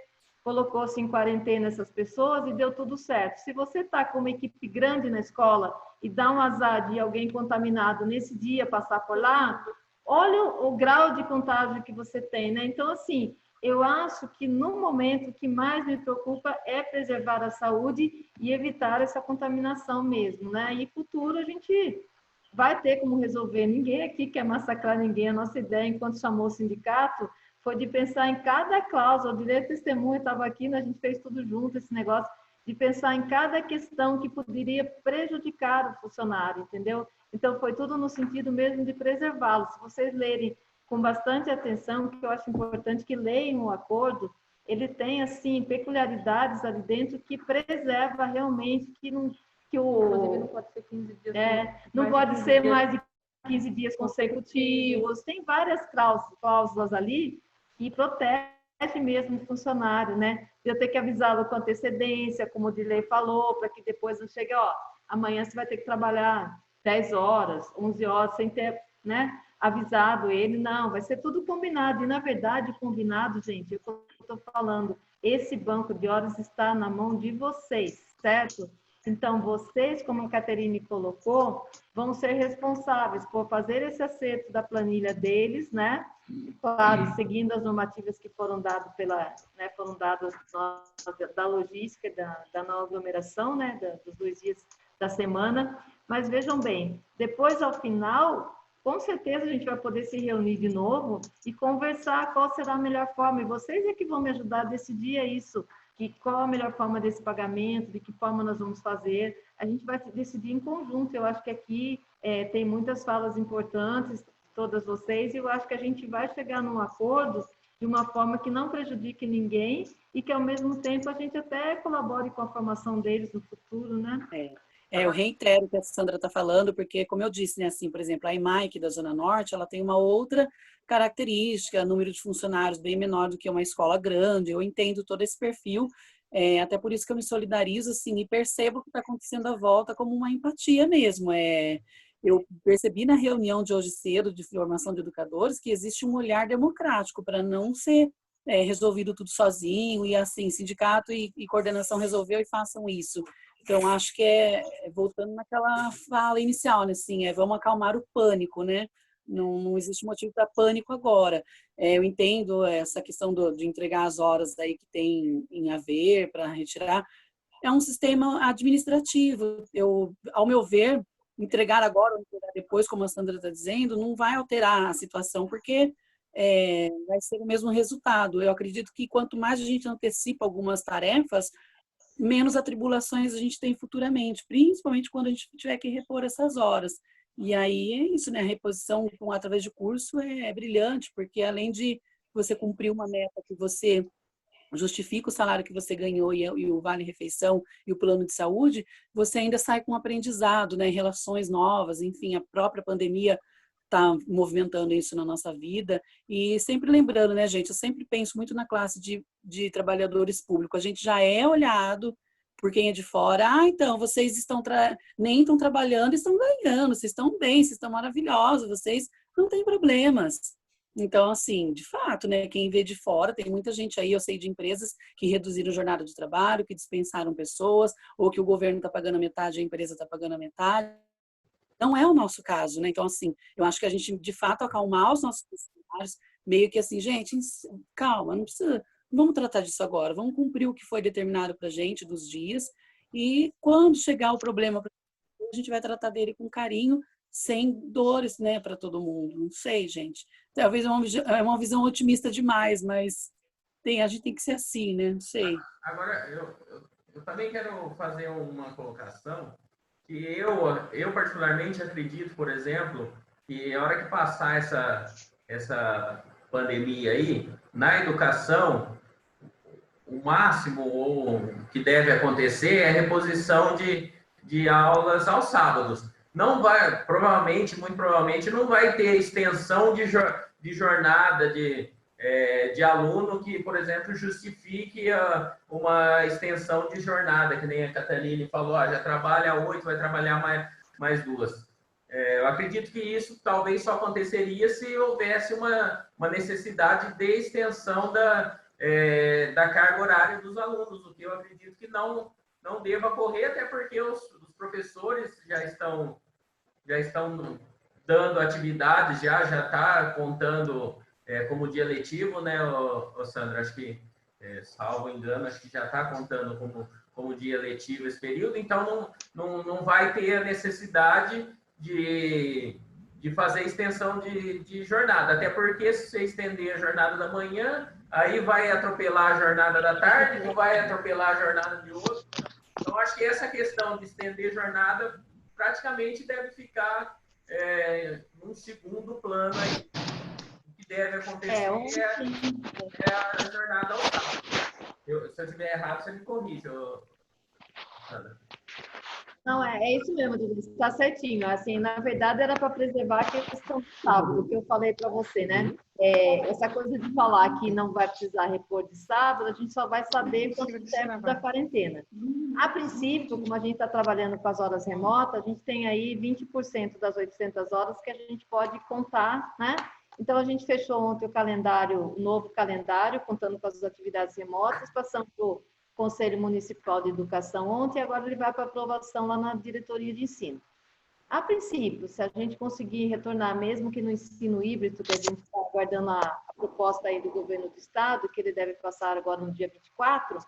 Colocou-se em quarentena essas pessoas e deu tudo certo. Se você está com uma equipe grande na escola e dá um azar de alguém contaminado nesse dia passar por lá, olha o grau de contágio que você tem, né? Então, assim, eu acho que no momento o que mais me preocupa é preservar a saúde e evitar essa contaminação mesmo, né? E futuro a gente vai ter como resolver. Ninguém aqui quer massacrar ninguém. A nossa ideia, enquanto chamou o sindicato, foi de pensar em cada cláusula. O direito de testemunha estava aqui, né? A gente fez tudo junto, esse negócio, de pensar em cada questão que poderia prejudicar o funcionário, entendeu? Então, foi tudo no sentido mesmo de preservá-lo. Se vocês lerem com bastante atenção, que eu acho importante que leiam o acordo, ele tem, assim, peculiaridades ali dentro que preserva realmente, que não... Inclusive, não pode ser 15 dias. Não pode ser mais de 15 dias consecutivos. Tem várias cláusulas ali que protege mesmo o funcionário, né? Eu ter que avisá-lo com antecedência, como o Dilei falou, para que depois não chegue, ó, amanhã você vai ter que trabalhar 10 horas, 11 horas, sem ter, né, avisado ele. Não, vai ser tudo combinado. E, na verdade, combinado, gente, eu estou falando, esse banco de horas está na mão de vocês, certo? Então, vocês, como a Caterine colocou, vão ser responsáveis por fazer esse acerto da planilha deles, né? Claro, seguindo as normativas que foram dadas foram dadas da logística, da não aglomeração, né? Dos 2 dias da semana. Mas vejam bem, depois, ao final, com certeza a gente vai poder se reunir de novo e conversar qual será a melhor forma. E vocês é que vão me ajudar a decidir isso. Qual a melhor forma desse pagamento, de que forma nós vamos fazer. A gente vai decidir em conjunto. Eu acho que aqui tem muitas falas importantes, todas vocês, e eu acho que a gente vai chegar num acordo de uma forma que não prejudique ninguém e que, ao mesmo tempo, a gente até colabore com a formação deles no futuro, né? Eu reitero o que a Sandra está falando, porque, como eu disse, né, assim, por exemplo, a IMAIC da Zona Norte, ela tem uma outra característica, número de funcionários bem menor do que uma escola grande. Eu entendo todo esse perfil, até por isso que eu me solidarizo, assim, e percebo o que está acontecendo à volta como uma empatia mesmo. Eu percebi na reunião de hoje cedo, de formação de educadores, que existe um olhar democrático para não ser resolvido tudo sozinho, e assim, sindicato e coordenação resolveu e façam isso. Então, acho que voltando naquela fala inicial, né, assim, vamos acalmar o pânico, né? Não existe motivo para pânico agora. Eu entendo essa questão de entregar as horas aí que tem em haver para retirar. É um sistema administrativo. Ao meu ver, entregar agora ou entregar depois, como a Sandra está dizendo, não vai alterar a situação, porque vai ser o mesmo resultado. Eu acredito que quanto mais a gente antecipa algumas tarefas, menos atribulações a gente tem futuramente, principalmente quando a gente tiver que repor essas horas. E aí é isso, né? A reposição através de curso é brilhante, porque além de você cumprir uma meta que você justifica o salário que você ganhou e o vale-refeição e o plano de saúde, você ainda sai com um aprendizado, né? Relações novas, enfim, a própria pandemia está movimentando isso na nossa vida. E sempre lembrando, né, gente, eu sempre penso muito na classe de trabalhadores públicos. A gente já é olhado por quem é de fora. Então, vocês nem estão trabalhando, estão ganhando, vocês estão bem, vocês estão maravilhosos, vocês não têm problemas. Então, assim, de fato, né, quem vê de fora, tem muita gente aí, eu sei de empresas que reduziram a jornada de trabalho, que dispensaram pessoas, ou que o governo está pagando a metade, a empresa está pagando a metade. Não é o nosso caso, né? Então, assim, eu acho que a gente, de fato, acalmar os nossos funcionários, meio que assim, gente, calma, não precisa, vamos tratar disso agora, vamos cumprir o que foi determinado para a gente dos dias, e quando chegar o problema, a gente vai tratar dele com carinho, sem dores, né, para todo mundo. Não sei, gente. Talvez é uma visão otimista demais, mas a gente tem que ser assim, né? Não sei. Agora, eu também quero fazer uma colocação que eu particularmente acredito, por exemplo, que a hora que passar essa pandemia aí, na educação, o máximo ou que deve acontecer é a reposição de aulas aos sábados. Não vai, muito provavelmente, não vai ter extensão de jornada de aluno que, por exemplo, justifique uma extensão de jornada, que nem a Cataline falou, já trabalha 8, vai trabalhar mais 2. Eu acredito que isso talvez só aconteceria se houvesse uma necessidade de extensão da carga horária dos alunos, o que eu acredito que não deva ocorrer, até porque os professores já estão dando atividades, já está contando como dia letivo, né, Sandra? Acho que, salvo engano, acho que já está contando como dia letivo esse período, então não vai ter a necessidade de fazer extensão de jornada, até porque se você estender a jornada da manhã, aí vai atropelar a jornada da tarde, não vai atropelar a jornada de outro. Então, acho que essa questão de estender jornada praticamente deve ficar num segundo plano aí. O que deve acontecer é a jornada ao sábado. Se eu estiver errado, você me corrige, Sandra. Não, é isso mesmo, está certinho. Assim, na verdade, era para preservar a questão do sábado, que eu falei para você, né? Essa coisa de falar que não vai precisar repor de sábado, a gente só vai saber quando o tempo da quarentena. A princípio, como a gente está trabalhando com as horas remotas, a gente tem aí 20% das 800 horas que a gente pode contar, né? Então, a gente fechou ontem o novo calendário, contando com as atividades remotas, passamos por Conselho Municipal de Educação ontem, e agora ele vai para aprovação lá na diretoria de ensino. A princípio, se a gente conseguir retornar, mesmo que no ensino híbrido, que a gente está aguardando a proposta aí do governo do estado, que ele deve passar agora no dia 24,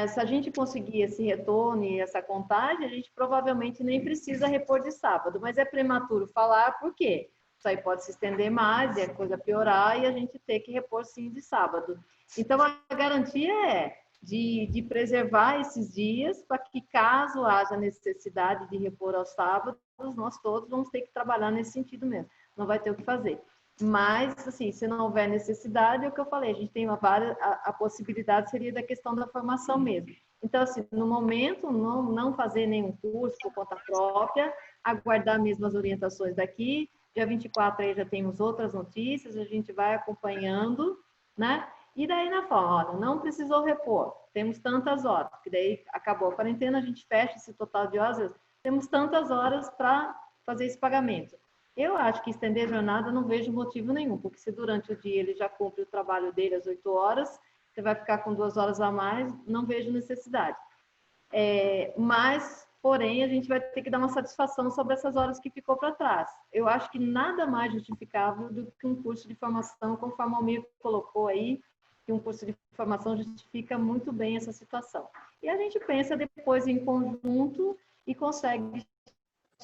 se a gente conseguir esse retorno e essa contagem, a gente provavelmente nem precisa repor de sábado, mas é prematuro falar, por quê? Isso aí pode se estender mais e a coisa piorar e a gente ter que repor sim de sábado. Então, a garantia é de preservar esses dias para que, caso haja necessidade de repor aos sábados, nós todos vamos ter que trabalhar nesse sentido mesmo. Não vai ter o que fazer. Mas, assim, se não houver necessidade, é o que eu falei, a gente tem a possibilidade seria da questão da formação mesmo. Então, assim, no momento, não fazer nenhum curso por conta própria, aguardar mesmo as orientações daqui. Dia 24 aí já temos outras notícias, a gente vai acompanhando, né? E daí na forma, olha, não precisou repor, temos tantas horas, porque daí acabou a quarentena, a gente fecha esse total de horas, temos tantas horas para fazer esse pagamento. Eu acho que estender a jornada não vejo motivo nenhum, porque se durante o dia ele já cumpre o trabalho dele às 8 horas, você vai ficar com 2 horas a mais, não vejo necessidade. Mas, porém, a gente vai ter que dar uma satisfação sobre essas horas que ficou para trás. Eu acho que nada mais justificável do que um curso de formação, conforme o Almir colocou aí, que um curso de formação justifica muito bem essa situação. E a gente pensa depois em conjunto e consegue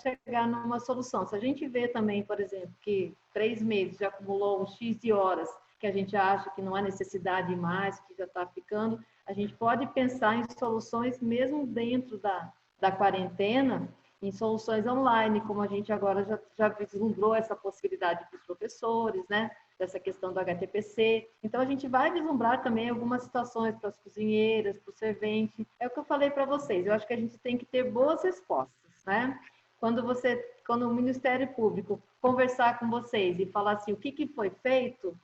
chegar numa solução. Se a gente vê também, por exemplo, que 3 meses já acumulou um X de horas que a gente acha que não há necessidade mais, que já está ficando, a gente pode pensar em soluções mesmo dentro da quarentena, em soluções online, como a gente agora já vislumbrou essa possibilidade para os professores, né? Dessa questão do HTPC. Então, a gente vai vislumbrar também algumas situações para as cozinheiras, para o servente. É o que eu falei para vocês, eu acho que a gente tem que ter boas respostas, né? Quando o Ministério Público conversar com vocês e falar assim, o que foi feito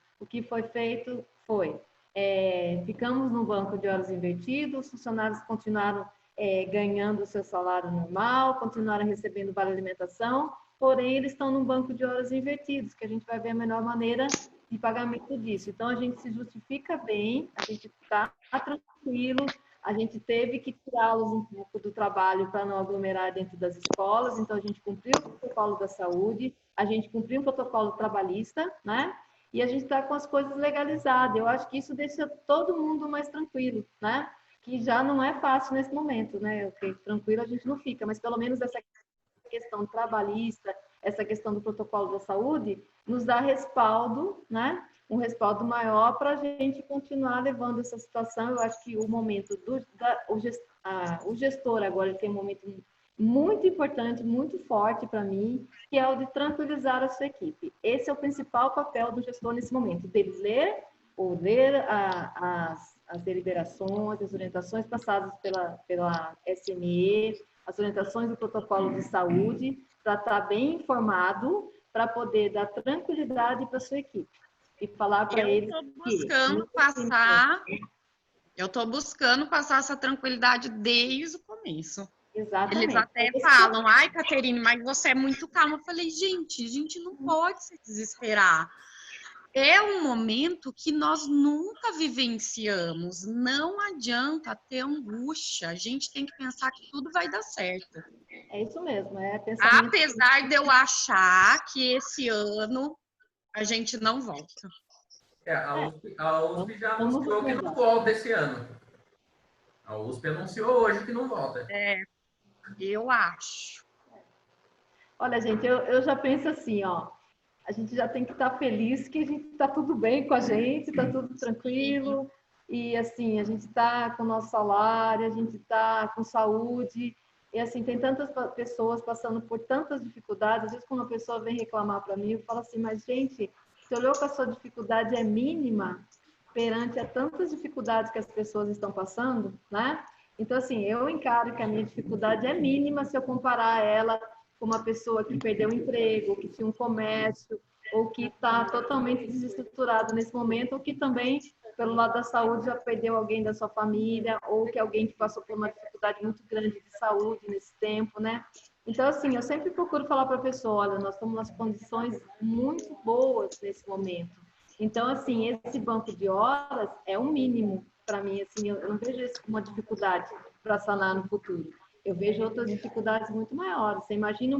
foi, ficamos no banco de horas invertido, os funcionários continuaram ganhando o seu salário normal, continuaram recebendo vale alimentação, porém eles estão num banco de horas invertidos, que a gente vai ver a melhor maneira de pagamento disso. Então, a gente se justifica bem, a gente está tranquilo, a gente teve que tirá-los um pouco do trabalho para não aglomerar dentro das escolas, então a gente cumpriu o protocolo da saúde, a gente cumpriu o protocolo trabalhista, né? E a gente está com as coisas legalizadas. Eu acho que isso deixa todo mundo mais tranquilo, né? Que já não é fácil nesse momento, né? Okay, tranquilo a gente não fica, mas pelo menos essa questão trabalhista, essa questão do protocolo da saúde, nos dá respaldo, né? um respaldo maior para a gente continuar levando essa situação. Eu acho que o momento o gestor agora tem um momento muito importante, muito forte para mim, que é o de tranquilizar a sua equipe. Esse é o principal papel do gestor nesse momento, dele ler as deliberações, as orientações passadas pela SME, as orientações do protocolo de saúde, para estar bem informado, para poder dar tranquilidade para a sua equipe. E falar para eles eu estou buscando passar essa tranquilidade desde o começo. Exatamente. Eles até falam, ai, Caterine, mas você é muito calma. Eu falei, gente, a gente não pode se desesperar. É um momento que nós nunca vivenciamos. Não adianta ter angústia. A gente tem que pensar que tudo vai dar certo. É isso mesmo. Pensamento... Apesar de eu achar que esse ano a gente não volta. A USP já anunciou que não volta esse ano. A USP anunciou hoje que não volta. Eu acho. Olha, gente, eu já penso assim, ó. A gente já tem que estar feliz que a gente está tudo bem com a gente, está tudo tranquilo. E, assim, a gente está com o nosso salário, a gente está com saúde. E, assim, tem tantas pessoas passando por tantas dificuldades. Às vezes, quando uma pessoa vem reclamar para mim, eu falo assim, mas, gente, você olhou que a sua dificuldade é mínima perante a tantas dificuldades que as pessoas estão passando, né? Então, assim, eu encaro que a minha dificuldade é mínima se eu comparar ela com uma pessoa que perdeu o emprego, que tinha um comércio, ou que está totalmente desestruturado nesse momento, ou que também, pelo lado da saúde, já perdeu alguém da sua família, ou que alguém que passou por uma dificuldade muito grande de saúde nesse tempo, né? Então, assim, eu sempre procuro falar para a pessoa, olha, nós estamos nas condições muito boas nesse momento. Então, assim, esse banco de horas é o mínimo para mim, assim, eu não vejo isso como uma dificuldade para sanar no futuro. Eu vejo outras dificuldades muito maiores. Você imagina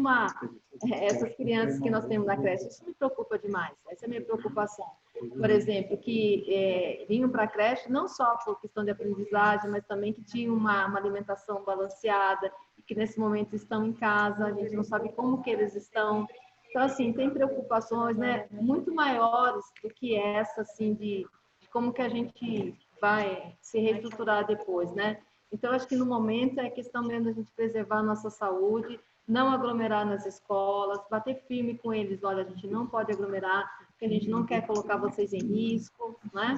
essas crianças que nós temos na creche, isso me preocupa demais. Essa é a minha preocupação. Por exemplo, que vinham para a creche não só por questão de aprendizagem, mas também que tinham uma alimentação balanceada, e que nesse momento estão em casa, a gente não sabe como que eles estão. Então, assim, tem preocupações, né, muito maiores do que essa, assim, de como que a gente vai se reestruturar depois, né? Então, acho que no momento é questão mesmo da gente preservar a nossa saúde, não aglomerar nas escolas, bater firme com eles, olha, a gente não pode aglomerar, porque a gente não quer colocar vocês em risco, né?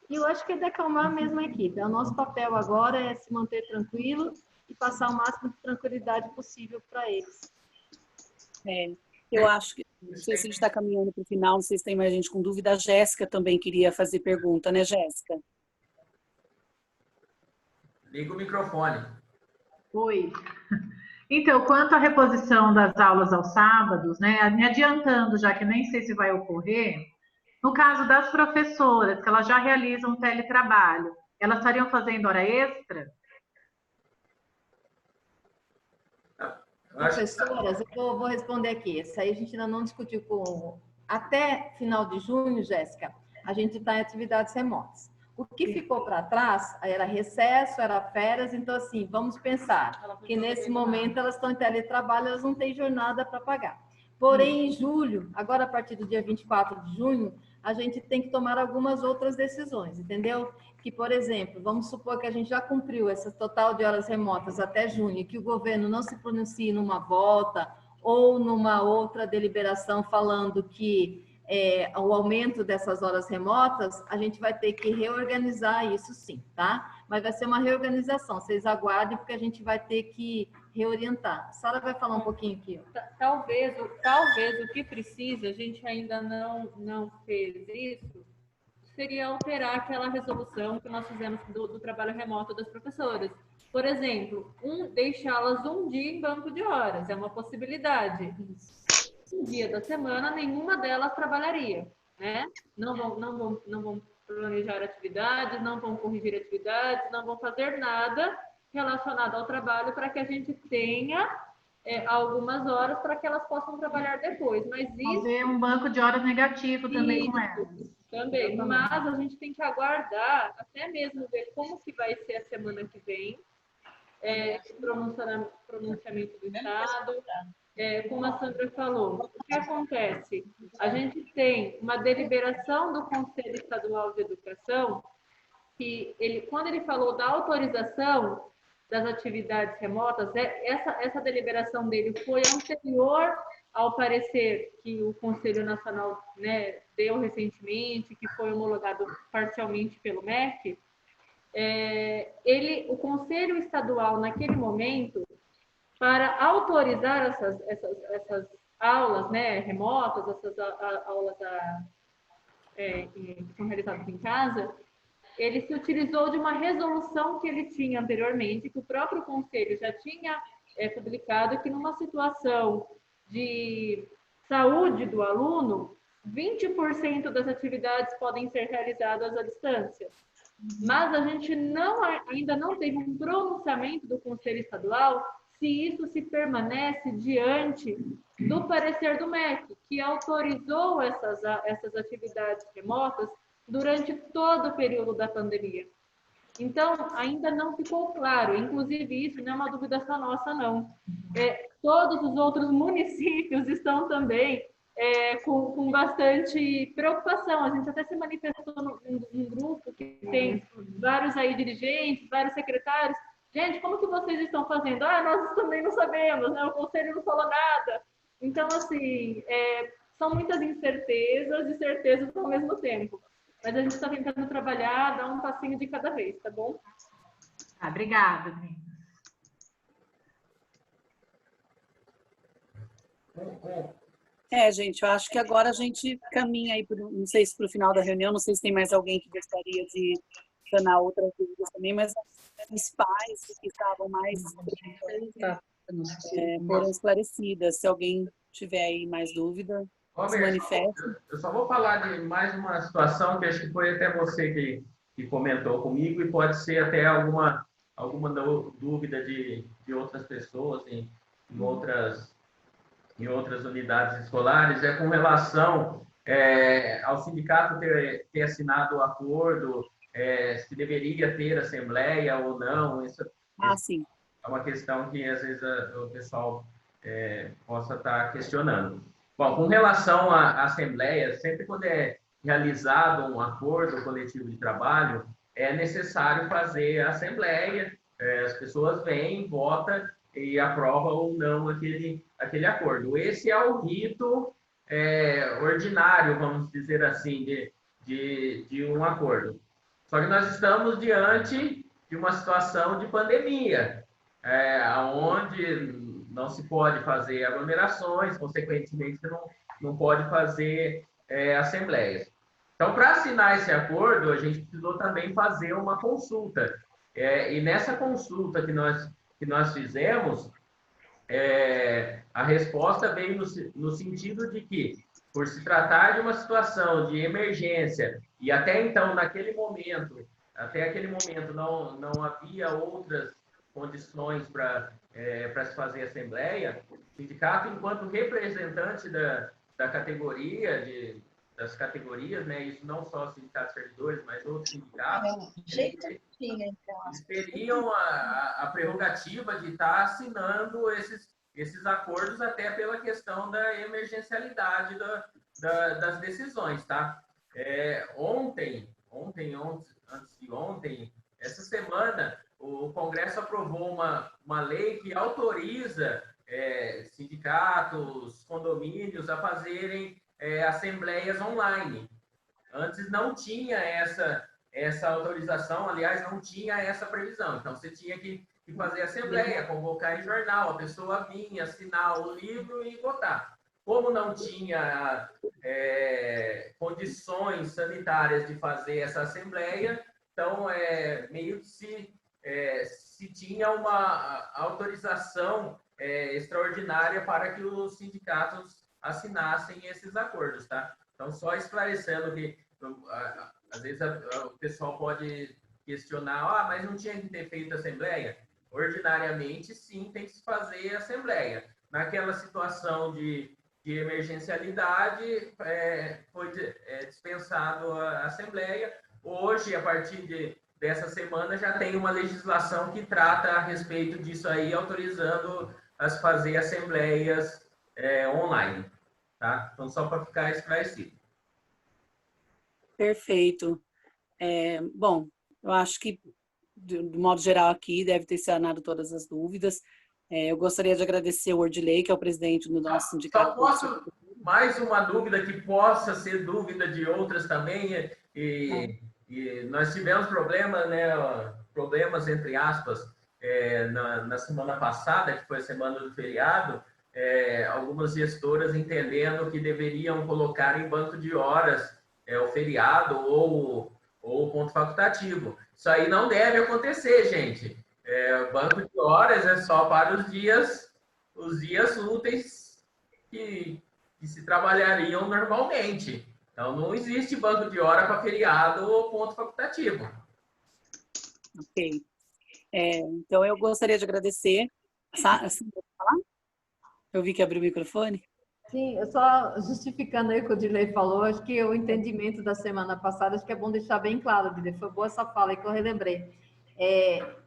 E eu acho que é de acalmar mesmo a equipe. O nosso papel agora é se manter tranquilo e passar o máximo de tranquilidade possível para eles. Eu acho que, não sei se a gente está caminhando para o final, não sei se tem mais gente com dúvida. A Jéssica também queria fazer pergunta, né, Jéssica? Liga o microfone. Oi. Então, quanto à reposição das aulas aos sábados, né, me adiantando, já que nem sei se vai ocorrer, no caso das professoras, que elas já realizam teletrabalho, elas estariam fazendo hora extra? Professoras, eu vou responder aqui. Isso aí a gente ainda não discutiu com... Até final de junho, Jéssica, a gente está em atividades remotas. O que ficou para trás era recesso, era férias, então, assim, vamos pensar que nesse momento elas estão em teletrabalho, elas não têm jornada para pagar. Porém, em julho, agora a partir do dia 24 de junho, a gente tem que tomar algumas outras decisões, entendeu? Que, por exemplo, vamos supor que a gente já cumpriu esse total de horas remotas até junho, que o governo não se pronuncie numa volta ou numa outra deliberação falando que o aumento dessas horas remotas, a gente vai ter que reorganizar isso sim, tá? Mas vai ser uma reorganização, vocês aguardem, porque a gente vai ter que reorientar. A Sara vai falar um pouquinho aqui. Ó. Talvez o que precisa, a gente ainda não fez isso, seria alterar aquela resolução que nós fizemos do trabalho remoto das professoras. Por exemplo, deixá-las um dia em banco de horas, é uma possibilidade. Um dia da semana, nenhuma delas trabalharia, né? Não vão planejar atividades, não vão corrigir atividades, não vão fazer nada relacionado ao trabalho para que a gente tenha algumas horas para que elas possam trabalhar depois. Mas isso... Fazer um banco de horas negativo também com elas. Também, mas a gente tem que aguardar, até mesmo ver como que vai ser a semana que vem, pronunciamento do Estado, como a Sandra falou, o que acontece? A gente tem uma deliberação do Conselho Estadual de Educação que quando ele falou da autorização das atividades remotas, essa deliberação dele foi anterior ao parecer que o Conselho Nacional, né, deu recentemente, que foi homologado parcialmente pelo MEC. O Conselho Estadual, naquele momento, para autorizar essas aulas, né, remotas, essas aulas que são realizadas em casa, ele se utilizou de uma resolução que ele tinha anteriormente, que o próprio Conselho já tinha publicado, que numa situação de saúde do aluno, 20% das atividades podem ser realizadas à distância. Mas a gente ainda não teve um pronunciamento do Conselho Estadual se isso se permanece diante do parecer do MEC, que autorizou essas atividades remotas durante todo o período da pandemia. Então, ainda não ficou claro, inclusive isso não é uma dúvida só nossa, não. Todos os outros municípios estão também com bastante preocupação. A gente até se manifestou num grupo que tem vários aí dirigentes, vários secretários. Gente, como que vocês estão fazendo? Nós também não sabemos, né? O Conselho não falou nada. Então, assim, são muitas incertezas e certezas ao mesmo tempo. Mas a gente está tentando trabalhar, dar um passinho de cada vez, tá bom? Obrigada, meninas. Gente, eu acho que agora a gente caminha aí, não sei se para o final da reunião, não sei se tem mais alguém que gostaria de sanar outras dúvidas também, mas as principais que estavam mais foram esclarecidas. Se alguém tiver aí mais dúvida, se manifeste. Eu só vou falar de mais uma situação que acho que foi até você que comentou comigo e pode ser até alguma dúvida de outras pessoas em outras unidades escolares, com relação ao sindicato ter assinado o acordo, se deveria ter assembleia ou não. Isso sim. É uma questão que às vezes o pessoal possa estar questionando. Bom, com relação à assembleia, sempre quando é realizado um acordo coletivo de trabalho, é necessário fazer a assembleia, as pessoas vêm, votam e aprovam ou não aquele acordo. Esse é o rito ordinário, vamos dizer assim, de um acordo. Só que nós estamos diante de uma situação de pandemia, onde não se pode fazer aglomerações, consequentemente não pode fazer assembleias. Então, para assinar esse acordo, a gente precisou também fazer uma consulta. E nessa consulta que nós fizemos, a resposta veio no sentido de que, por se tratar de uma situação de emergência, e até então, até aquele momento, não havia outras condições para se fazer assembleia, o sindicato, enquanto representante da categoria, das categorias, né, isso não só os sindicatos servidores, mas outros sindicatos, eles teriam a prerrogativa de estar assinando esses acordos até pela questão da emergencialidade das decisões, tá? Antes de ontem, essa semana, o Congresso aprovou uma lei que autoriza sindicatos, condomínios a fazerem assembleias online. Antes não tinha essa autorização, aliás, não tinha essa previsão. Então, você tinha que fazer assembleia, convocar em jornal, a pessoa vinha, assinar o livro e votar. Como não tinha condições sanitárias de fazer essa assembleia, então, meio que se tinha uma autorização extraordinária para que os sindicatos assinassem esses acordos, tá? Então, só esclarecendo que, às vezes, o pessoal pode questionar, mas não tinha que ter feito assembleia? Ordinariamente, sim, tem que se fazer assembleia. Naquela situação de emergencialidade, foi dispensado a assembleia. Hoje, a partir dessa semana, já tem uma legislação que trata a respeito disso aí, autorizando a fazer assembleias online, tá? Então, só para ficar esclarecido. Perfeito. Bom, eu acho que, do modo geral aqui, deve ter sanado todas as dúvidas. Eu gostaria de agradecer o Ordilei, que é o presidente do nosso sindicato. Só posso, mais uma dúvida que possa ser dúvida de outras também, e nós tivemos problemas, né, problemas entre aspas, na semana passada, que foi a semana do feriado, algumas gestoras entendendo que deveriam colocar em banco de horas o feriado ou o ponto facultativo. Isso aí não deve acontecer, gente. O banco de horas é só para os dias úteis que se trabalhariam normalmente. Então, não existe banco de hora para feriado ou ponto facultativo. Ok. Então, eu gostaria de agradecer. Eu vi que abriu o microfone. Sim, eu só justificando aí o que o Dilei falou, acho que o entendimento da semana passada, acho que é bom deixar bem claro, Dilei, foi boa essa fala aí que eu relembrei.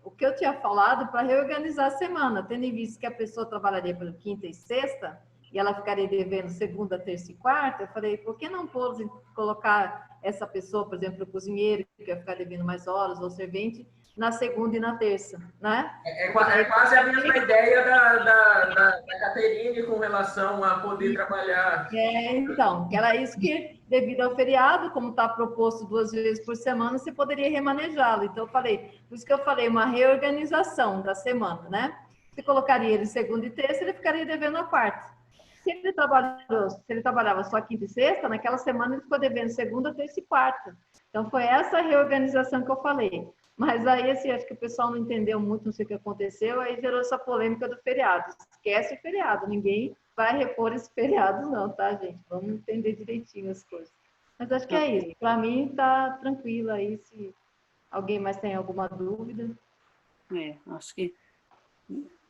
O que eu tinha falado para reorganizar a semana, tendo em vista que a pessoa trabalharia pela quinta e sexta, e ela ficaria devendo segunda, terça e quarta, eu falei, por que não colocar essa pessoa, por exemplo, o cozinheiro, que ia ficar devendo mais horas, ou o servente, na segunda e na terça, né? É quase a mesma ideia da Caterine com relação a poder trabalhar. Então, que era isso que, devido ao feriado, como está proposto 2 vezes por semana, você poderia remanejá-lo. Então, eu falei, por isso que eu falei, uma reorganização da semana, né? Você colocaria ele segunda e terça, ele ficaria devendo a quarta. Se ele trabalhava só quinta e sexta, naquela semana ele ficou devendo segunda, terça e quarta. Então, foi essa reorganização que eu falei. Mas aí, assim, acho que o pessoal não entendeu muito, não sei o que aconteceu, aí gerou essa polêmica do feriado. Esquece o feriado, ninguém vai repor esse feriado não, tá, gente? Vamos entender direitinho as coisas. Mas acho que é isso. Para mim, tá tranquilo aí, se alguém mais tem alguma dúvida. Acho que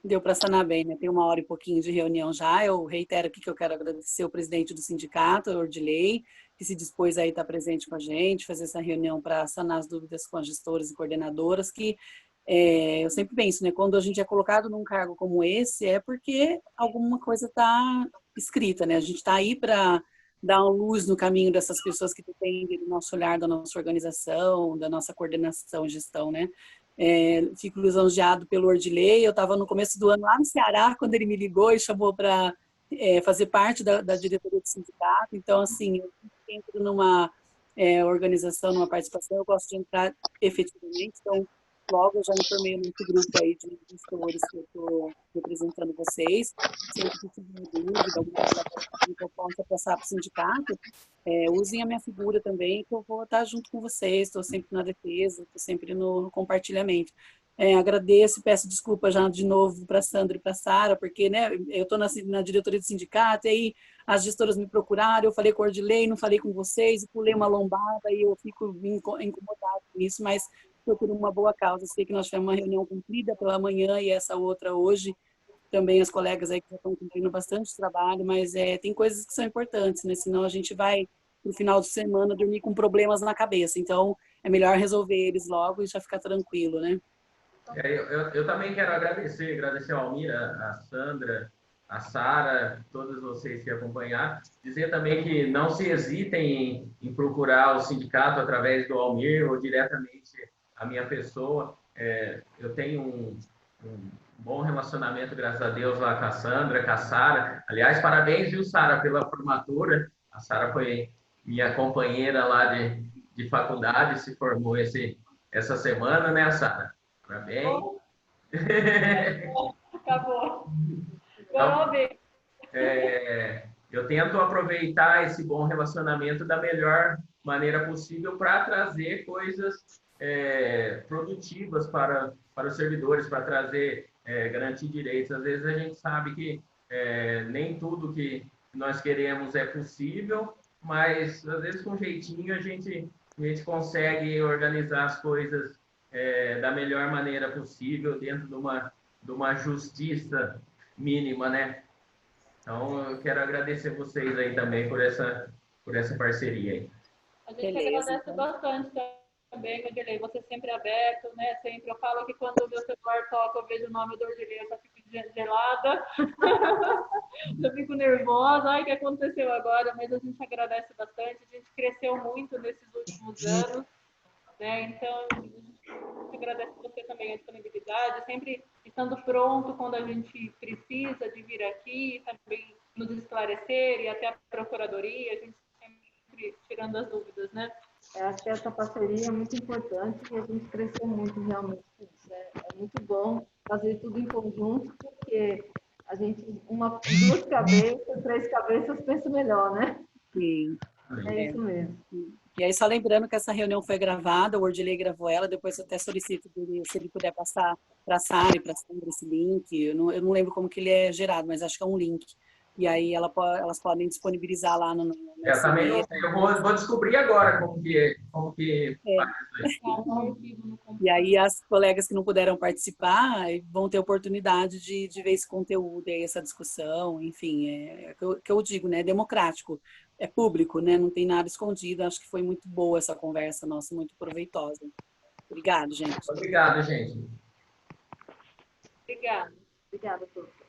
deu para sanar bem, né? Tem 1 hora e pouquinho de reunião já. Eu reitero aqui que eu quero agradecer o presidente do sindicato, o Ordilei, que se dispôs a estar presente com a gente, fazer essa reunião para sanar as dúvidas com as gestoras e coordenadoras, que eu sempre penso, né? Quando a gente é colocado num cargo como esse, é porque alguma coisa está escrita, né? A gente está aí para dar uma luz no caminho dessas pessoas que dependem do nosso olhar, da nossa organização, da nossa coordenação e gestão, né? Fico lisonjeado pelo Ordilei. Eu estava no começo do ano lá no Ceará, quando ele me ligou e chamou para fazer parte da diretoria do sindicato. Então, assim, eu entro numa organização, numa participação, eu gosto de entrar efetivamente. Então, logo eu já informei no grupo aí de gestores que eu estou representando vocês. Sempre que tiver dúvida, alguma coisa que eu possa passar para o sindicato, usem a minha figura também, que eu vou estar junto com vocês. Estou sempre na defesa, estou sempre no compartilhamento. Agradeço e peço desculpa já de novo para a Sandra e para a Sara, porque, né, eu estou na diretoria do sindicato, e aí as gestoras me procuraram, eu falei com o Ordilei, não falei com vocês, pulei uma lombada e eu fico incomodado com isso, mas foi por uma boa causa. Sei que nós tivemos uma reunião cumprida pela manhã e essa outra hoje, também as colegas aí que já estão cumprindo bastante trabalho, mas tem coisas que são importantes, né? Senão a gente vai, no final de semana, dormir com problemas na cabeça. Então, é melhor resolver eles logo e já ficar tranquilo, né? Eu também quero agradecer ao Almira, a Sandra, a Sara, todos vocês que acompanharam. Dizer também que não se hesitem em procurar o sindicato através do Almir ou diretamente a minha pessoa. Eu tenho um bom relacionamento, graças a Deus, lá com a Sandra, com a Sara. Aliás, parabéns, viu, Sara, pela formatura. A Sara foi minha companheira lá de faculdade, se formou essa semana, né, Sara? Parabéns. Acabou. Então, eu tento aproveitar esse bom relacionamento da melhor maneira possível para trazer coisas produtivas para os servidores, para trazer, garantir direitos. Às vezes a gente sabe que nem tudo que nós queremos é possível, mas às vezes com jeitinho a gente consegue organizar as coisas da melhor maneira possível, dentro de uma justiça mínima, né? Então, eu quero agradecer vocês aí também por essa parceria aí. A gente agradece bastante também, Ordilei. Você sempre aberto, né? Sempre eu falo que quando o meu celular toca, eu vejo o nome do Ordilei, eu só fico gelada. Eu fico nervosa, ai, o que aconteceu agora? Mas a gente agradece bastante, a gente cresceu muito nesses últimos anos, né? Então, a gente agradece você também a disponibilidade, sempre estando pronto quando a gente precisa de vir aqui, também nos esclarecer e até a procuradoria, a gente sempre tirando as dúvidas, né? Eu acho que essa parceria é muito importante e a gente cresceu muito realmente com isso. É muito bom fazer tudo em conjunto, porque a gente, duas cabeças, três cabeças, pensa melhor, né? Sim. É isso mesmo. E aí, só lembrando que essa reunião foi gravada, o Wordley gravou ela, depois eu até solicito dele, se ele puder passar para a Sara e para a Sandra esse link. Eu não lembro como que ele é gerado, mas acho que é um link. E aí elas podem disponibilizar lá no Eu também não sei, eu vou descobrir agora como que faz isso. E aí as colegas que não puderam participar vão ter oportunidade de ver esse conteúdo e essa discussão, enfim, é o que eu digo, né? É democrático, é público, né? Não tem nada escondido. Acho que foi muito boa essa conversa nossa, muito proveitosa. Obrigado, gente. Obrigado, gente. Obrigada. Obrigada a todos.